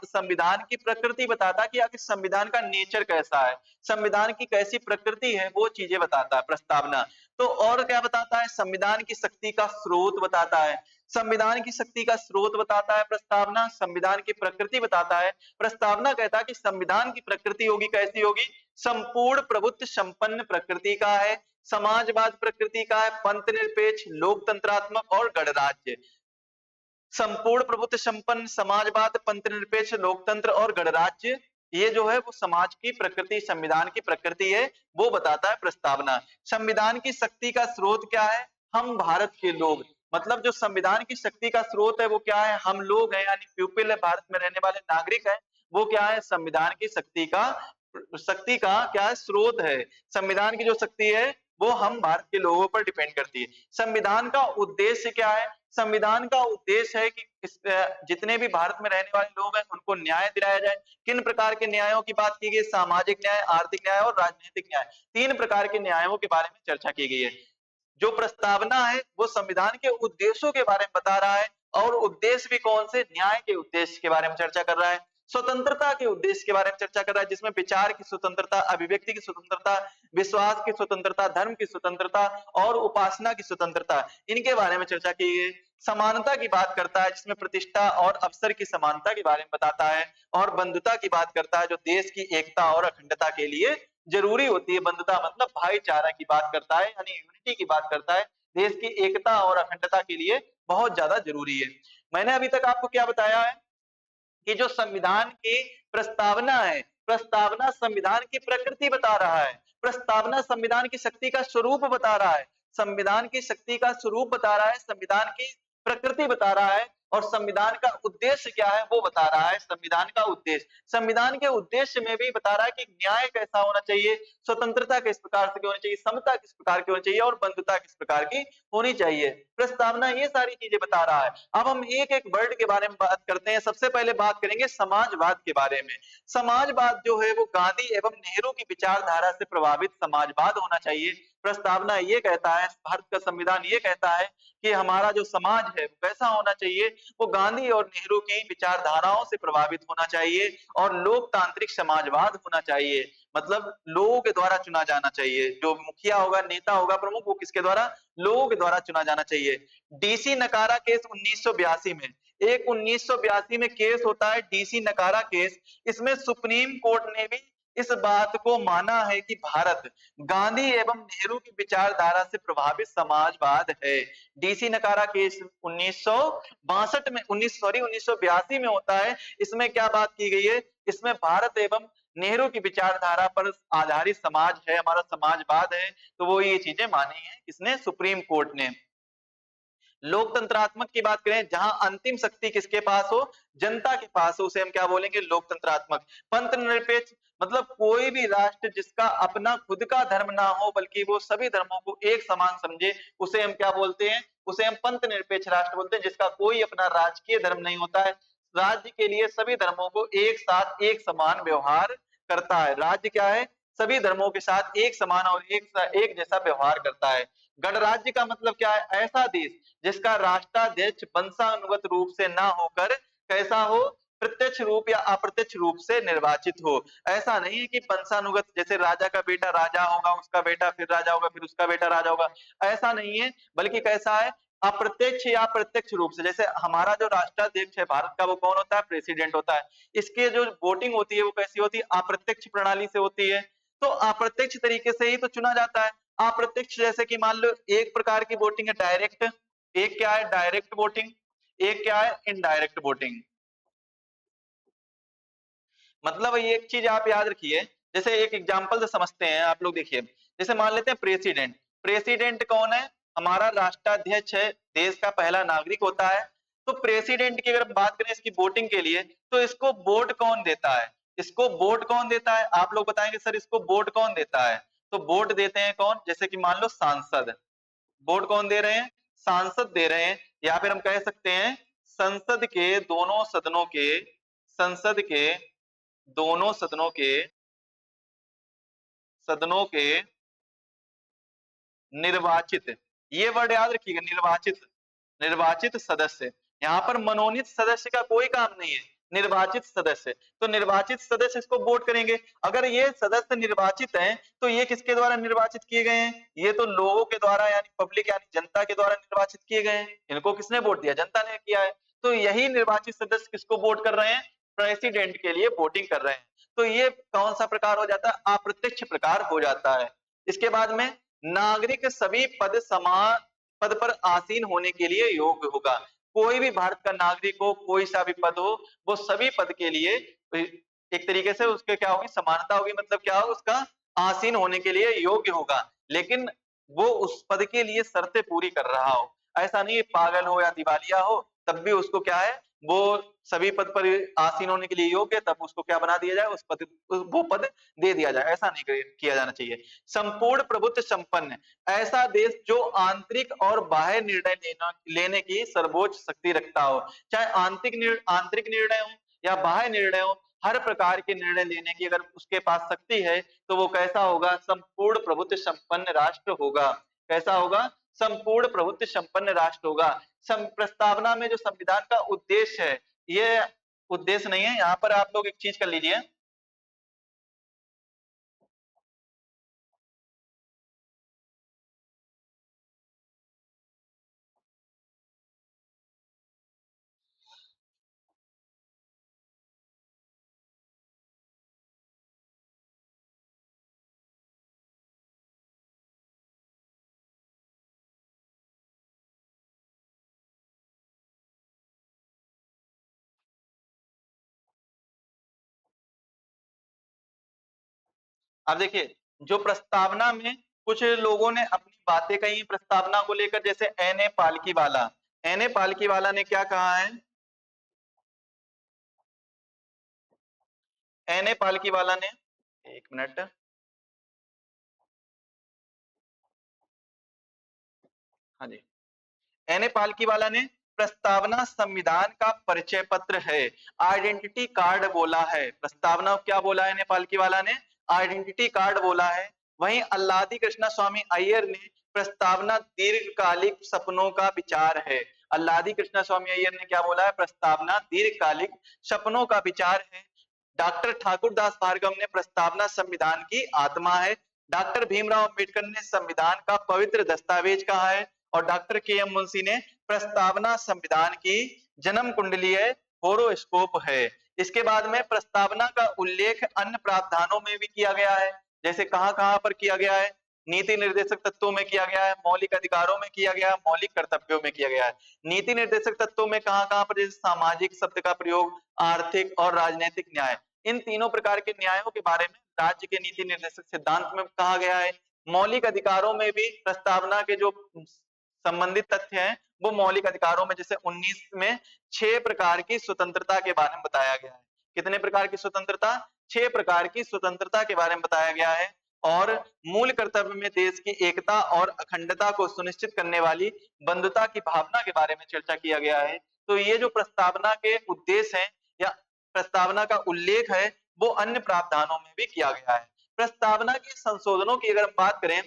Speaker 1: संविधान की प्रकृति बताता है कि आखिर संविधान का नेचर कैसा है, संविधान की कैसी प्रकृति है वो चीजें बताता है प्रस्तावना। तो और क्या बताता है, संविधान की शक्ति का स्रोत बताता है, संविधान की शक्ति का स्रोत बताता है प्रस्तावना, संविधान की प्रकृति बताता है। प्रस्तावना कहता है कि संविधान की प्रकृति होगी, कैसी होगी, संपूर्ण प्रभुत्व संपन्न प्रकृति का है, समाजवाद प्रकृति का है, पंथ निरपेक्ष, लोकतंत्रात्मक और गणराज्य। संपूर्ण प्रभुत्व संपन्न, समाजवाद, पंथ निरपेक्ष, लोकतंत्र और गणराज्य, ये जो है वो समाज की प्रकृति, संविधान की प्रकृति है, वो बताता है प्रस्तावना। संविधान की शक्ति का स्रोत क्या है, हम भारत के लोग, मतलब जो संविधान की शक्ति का स्रोत है वो क्या है, हम लोग हैं, यानी पीपल है, भारत में रहने वाले नागरिक हैं, वो क्या है, संविधान की शक्ति का क्या है, स्रोत है। संविधान की जो शक्ति है वो हम भारत के लोगों पर डिपेंड करती है। संविधान का उद्देश्य क्या है, संविधान का उद्देश्य है कि जितने भी भारत में रहने वाले लोग हैं उनको न्याय दिलाया जाए। किन प्रकार के न्यायों की बात की गई, सामाजिक न्याय, आर्थिक न्याय और राजनीतिक न्याय, तीन प्रकार के न्यायों के बारे में चर्चा की गई है। जो प्रस्तावना है वो संविधान के उद्देश्यों के बारे में बता रहा है, और उद्देश्य भी कौन से, न्याय के उद्देश्य के बारे में चर्चा कर रहा है, स्वतंत्रता के उद्देश्य के बारे में चर्चा कर रहा है, जिसमें विचार की स्वतंत्रता, अभिव्यक्ति की स्वतंत्रता, विश्वास की स्वतंत्रता, धर्म की स्वतंत्रता और उपासना की स्वतंत्रता, इनके बारे में चर्चा की गई। समानता की बात करता है जिसमें प्रतिष्ठा और अवसर की समानता के बारे में बताता है, और बंधुता की बात करता है जो देश की एकता और अखंडता के लिए जरूरी होती है। बंधुता मतलब भाईचारा की बात करता है, यानी यूनिटी की बात करता है, देश की एकता और अखंडता के लिए बहुत ज्यादा जरूरी है। मैंने अभी तक आपको क्या बताया है कि जो संविधान की प्रस्तावना है, प्रस्तावना संविधान की प्रकृति बता रहा है, प्रस्तावना संविधान की शक्ति का स्वरूप बता रहा है, संविधान की शक्ति का स्वरूप बता रहा है, संविधान की प्रकृति बता रहा है, और संविधान का उद्देश्य क्या है वो बता रहा है। संविधान का उद्देश्य, संविधान के उद्देश्य में भी बता रहा है कि न्याय कैसा होना चाहिए, स्वतंत्रता किस प्रकार से होनी चाहिए, समता किस प्रकार की होनी चाहिए, और बंधुता किस प्रकार की होनी चाहिए। प्रस्तावना ये सारी चीजें बता रहा है। अब हम एक एक वर्ड के बारे में बात करते हैं। सबसे पहले बात करेंगे समाजवाद के बारे में। समाजवाद जो है वो गांधी एवं नेहरू की विचारधारा से प्रभावित समाजवाद होना चाहिए। प्रस्तावना ये कहता है, भारत का संविधान ये कहता है कि हमारा जो समाज है वो कैसा होना चाहिए, वो गांधी और नेहरू की विचारधाराओं से प्रभावित होना चाहिए, और लोकतांत्रिक समाजवाद होना चाहिए। मतलब लोगों के द्वारा चुना जाना चाहिए, जो मुखिया होगा, नेता होगा, प्रमुख, वो किसके द्वारा, लोगों के द्वारा चुना जाना चाहिए। डीसी नकारा केस 1982 में, एक 1982 में केस होता है डीसी नकारा केस। इसमें सुप्रीम कोर्ट ने भी इस बात को माना है कि भारत गांधी एवं नेहरू की विचारधारा से प्रभावित समाजवाद है। डीसी नकारा केस 1962 में 1982 में होता है। इसमें क्या बात की गई है, इसमें भारत एवं नेहरू की विचारधारा पर आधारित समाज है, हमारा समाजवाद है, तो वो ये चीजें मानी है किसने, सुप्रीम कोर्ट ने। लोकतंत्रात्मक की बात करें, जहां अंतिम शक्ति किसके पास हो, जनता के पास हो, उसे हम क्या बोलेंगे, लोकतंत्रात्मक। पंथ निरपेक्ष मतलब कोई भी राष्ट्र जिसका अपना खुद का धर्म ना हो बल्कि वो सभी धर्मों को एक समान समझे, उसे हम क्या बोलते हैं, उसे हम पंथ निरपेक्ष राष्ट्र बोलते हैं, जिसका कोई अपना राजकीय धर्म नहीं होता है, राज्य के लिए सभी धर्मों को एक साथ एक समान व्यवहार करता है। राज्य क्या है, सभी धर्मों के साथ एक समान और एक जैसा व्यवहार करता है। गणराज्य का मतलब क्या है, ऐसा देश जिसका राष्ट्राध्यक्ष वंशानुगत रूप से ना होकर कैसा हो, प्रत्यक्ष रूप या अप्रत्यक्ष रूप से निर्वाचित हो। ऐसा नहीं है कि वंशानुगत, जैसे राजा का बेटा राजा होगा, उसका बेटा फिर राजा होगा, फिर उसका बेटा राजा होगा, ऐसा नहीं है, बल्कि कैसा है, अप्रत्यक्ष या प्रत्यक्ष रूप से। जैसे हमारा जो राष्ट्राध्यक्ष है भारत का, वो कौन होता है, प्रेसिडेंट होता है। इसके जो वोटिंग होती है वो कैसी होती है, अप्रत्यक्ष प्रणाली से होती है। तो अप्रत्यक्ष तरीके से ही तो चुना जाता है। अप्रत्यक्ष जैसे कि मान लो एक प्रकार की वोटिंग है डायरेक्ट, एक क्या है डायरेक्ट वोटिंग, एक क्या है इनडायरेक्ट वोटिंग। मतलब ये एक चीज आप याद रखिए, जैसे एक एग्जांपल से समझते हैं आप लोग, देखिए जैसे मान लेते हैं प्रेसिडेंट। प्रेसिडेंट कौन है, हमारा राष्ट्राध्यक्ष है, देश का पहला नागरिक होता है। तो प्रेसिडेंट की अगर हम बात करें इसकी वोटिंग के लिए, तो इसको वोट कौन देता है, इसको वोट कौन देता है, आप लोग बताएंगे सर इसको वोट कौन देता है। तो वोट देते हैं कौन, जैसे कि मान लो सांसद, वोट कौन दे रहे हैं, सांसद दे रहे हैं, या फिर हम कह सकते हैं संसद के दोनों सदनों के, संसद के दोनों सदनों के निर्वाचित, ये वर्ड याद रखिएगा, निर्वाचित, निर्वाचित सदस्य। यहाँ पर मनोनीत सदस्य का कोई काम नहीं है, निर्वाचित सदस्य। तो निर्वाचित सदस्य इसको वोट करेंगे। अगर ये सदस्य निर्वाचित हैं तो ये किसके द्वारा निर्वाचित किए गए हैं, ये तो लोगों के द्वारा यानी पब्लिक यानी जनता के द्वारा निर्वाचित किए गए हैं। इनको किसने वोट दिया, जनता ने किया है। तो यही निर्वाचित सदस्य किसको वोट कर रहे हैं, प्रेसिडेंट के लिए वोटिंग कर रहे हैं। तो ये कौन सा प्रकार हो जाता है, अप्रत्यक्ष प्रकार हो जाता है। इसके बाद में नागरिक सभी पद समान पद पर आसीन होने के लिए योग्य होगा। कोई भी भारत का नागरिक हो, कोई सा भी पद हो, वो सभी पद के लिए एक तरीके से उसके क्या होगी, समानता होगी। मतलब क्या हो, उसका आसीन होने के लिए योग्य होगा, लेकिन वो उस पद के लिए शर्तें पूरी कर रहा हो। ऐसा नहीं है पागल हो या दिवालिया हो तब भी उसको क्या है, वो सभी पद पर आसीन होने के लिए योग्य, तब उसको क्या बना दिया जाए, उस पद, वो पद दे दिया जाए। ऐसा नहीं किया जाना चाहिए। संपूर्ण प्रभुत्व संपन्न, ऐसा देश जो आंतरिक और बाह्य निर्णय लेने की सर्वोच्च शक्ति रखता हो। चाहे आंतरिक निर्णय हो या बाह्य निर्णय हो, हर प्रकार के निर्णय लेने की अगर उसके पास शक्ति है तो वो कैसा होगा, संपूर्ण प्रभुत्व संपन्न राष्ट्र होगा। कैसा होगा, संपूर्ण प्रभुत्व संपन्न राष्ट्र होगा। प्रस्तावना में जो संविधान का उद्देश्य है, ये उद्देश्य नहीं है, यहाँ पर आप लोग एक चीज कर लीजिए, अब देखिए, जो प्रस्तावना में कुछ लोगों ने अपनी बातें कही प्रस्तावना को लेकर, जैसे N A Palkhivala. N A Palkhivala ने क्या कहा है? एन ए पालकीवाला ने, एक मिनट, हाँ जी, एन ए पालकीवाला ने प्रस्तावना संविधान का परिचय पत्र है, आइडेंटिटी कार्ड बोला है। प्रस्तावना क्या बोला है एन ए पालकीवाला ने? आइडेंटिटी कार्ड बोला है। वहीं अल्लादी कृष्णा स्वामी अय्यर ने प्रस्तावना दीर्घकालिक सपनों का विचार है। अल्लादी कृष्णा स्वामी अय्यर ने क्या बोला है? प्रस्तावना दीर्घकालिक सपनों का विचार है। डॉक्टर ठाकुर दास भार्गव ने प्रस्तावना संविधान की आत्मा है। डॉक्टर भीमराव अंबेडकर ने संविधान का पवित्र दस्तावेज कहा है। और डॉक्टर के एम मुंशी ने प्रस्तावना संविधान की जन्म कुंडली है, होरोस्कोप है। इसके बाद में प्रस्तावना का उल्लेख अन्य प्रावधानों में भी किया गया है। जैसे कहां कहां पर किया गया है? नीति निर्देशक तत्वों में किया गया है, मौलिक अधिकारों में किया गया है, मौलिक कर्तव्यों में किया गया है। नीति निर्देशक तत्वों में कहां कहां पर? जैसे सामाजिक शब्द का प्रयोग, आर्थिक और राजनीतिक न्याय, इन तीनों प्रकार के न्यायों के बारे में राज्य के नीति निर्देशक सिद्धांत में कहा गया है। मौलिक अधिकारों में भी प्रस्तावना के जो संबंधित तथ्य हैं वो मौलिक अधिकारों में, जैसे 19 में 6 प्रकार की स्वतंत्रता के बारे में बताया गया है। कितने प्रकार की स्वतंत्रता? 6 प्रकार की स्वतंत्रता के बारे में बताया गया है। और मूल कर्तव्य में देश की एकता और अखंडता को सुनिश्चित करने वाली बंधुता की भावना के बारे में चर्चा किया गया है। तो ये जो प्रस्तावना के उद्देश्य हैं या प्रस्तावना का उल्लेख है वो अन्य प्रावधानों में भी किया गया है। प्रस्तावना के संशोधनों की अगर हम बात करें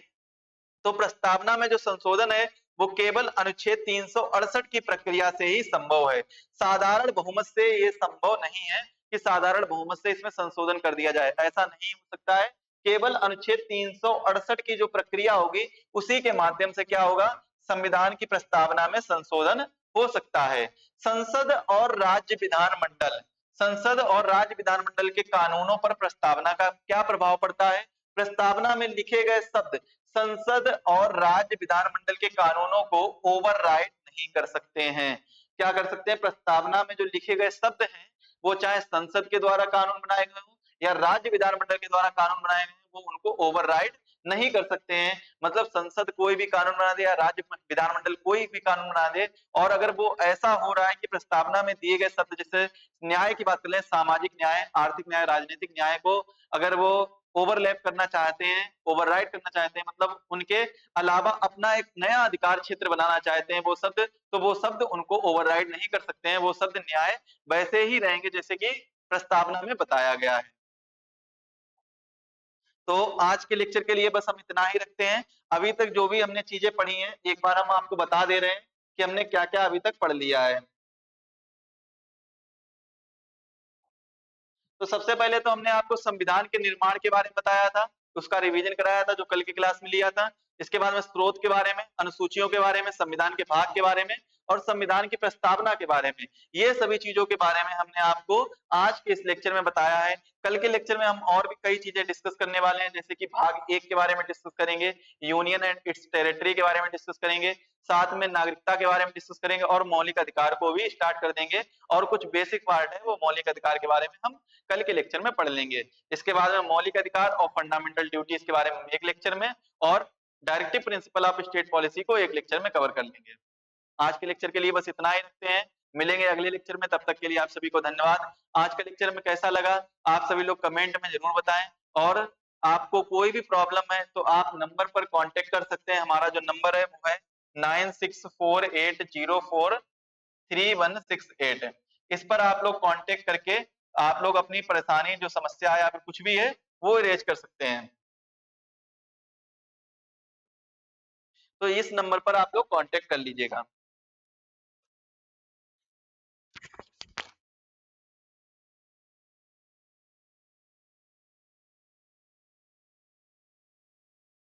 Speaker 1: तो प्रस्तावना में जो संशोधन है वो केवल अनुच्छेद 368 की प्रक्रिया से ही संभव है। साधारण बहुमत से ये संभव नहीं है कि साधारण बहुमत से इसमें संशोधन कर दिया जाए, ऐसा नहीं हो सकता है। केवल अनुच्छेद 368 की जो प्रक्रिया होगी उसी के माध्यम से क्या होगा? संविधान की प्रस्तावना में संशोधन हो सकता है। संसद और राज्य विधानमंडल, संसद और राज्य विधानमंडल के कानूनों पर प्रस्तावना का क्या प्रभाव पड़ता है? प्रस्तावना में लिखे गए शब्द संसद और राज्य विधानमंडल के कानूनों को ओवरराइड नहीं कर सकते हैं। क्या कर सकते हैं? प्रस्तावना में जो लिखे गए शब्द हैं वो चाहे संसद के द्वारा कानून बनाए गए हो या राज्य विधानमंडल के द्वारा कानून बनाए गए हैं, वो उनको ओवरराइड नहीं कर सकते हैं। मतलब संसद कोई भी कानून बना दे या राज्य विधानमंडल कोई भी कानून बना दे, और अगर वो ऐसा हो रहा है कि प्रस्तावना में दिए गए शब्द, जैसे न्याय की बात कर ले, सामाजिक न्याय, आर्थिक न्याय, राजनीतिक न्याय को अगर वो ओवरलैप करना चाहते हैं, ओवरराइड करना चाहते हैं, मतलब उनके अलावा अपना एक नया अधिकार क्षेत्र बनाना चाहते हैं वो शब्द, तो वो शब्द उनको ओवरराइड नहीं कर सकते हैं। वो शब्द न्याय वैसे ही रहेंगे जैसे कि प्रस्तावना में बताया गया है। तो आज के लेक्चर के लिए बस हम इतना ही रखते हैं। अभी तक जो भी हमने चीजें पढ़ी हैं एक बार हम आपको बता दे रहे हैं कि हमने क्या क्या अभी तक पढ़ लिया है। तो सबसे पहले तो हमने आपको संविधान के निर्माण के बारे में बताया था, उसका रिवीजन कराया था जो कल की क्लास में लिया था। इसके बाद में स्रोत के बारे में, अनुसूचियों के बारे में, संविधान के भाग के बारे में और संविधान की प्रस्तावना के बारे में, ये सभी चीजों के बारे में हमने आपको आज के इस लेक्चर में बताया है। कल के लेक्चर में हम और भी कई चीजें डिस्कस करने वाले हैं, जैसे कि भाग 1 के बारे में डिस्कस करेंगे, यूनियन एंड इट्स टेरिटरी के बारे में डिस्कस करेंगे, साथ में नागरिकता के बारे में डिस्कस करेंगे और मौलिक अधिकार को भी स्टार्ट कर देंगे। और कुछ बेसिक पार्ट है वो मौलिक अधिकार के बारे में हम कल के लेक्चर में पढ़ लेंगे। इसके बाद में मौलिक अधिकार और फंडामेंटल ड्यूटीज के बारे में एक लेक्चर में, और directive principle of state policy को एक लेक्चर में कवर कर लेंगे। आज के लेक्चर के लिए बस इतना ही रखते हैं, मिलेंगे अगले लेक्चर में, तब तक के लिए आप सभी को धन्यवाद। आज का लेक्चर में कैसा लगा आप सभी लोग कमेंट में जरूर बताएं, और आपको कोई भी प्रॉब्लम है तो आप नंबर पर कांटेक्ट कर सकते हैं। हमारा जो नंबर है वो है 9648043168। इस पर आप लोग कांटेक्ट करके आप लोग अपनी परेशानी, जो समस्या है या फिर कुछ भी है वो रेज कर सकते हैं। तो इस नंबर पर आप लोग कांटेक्ट कर लीजिएगा।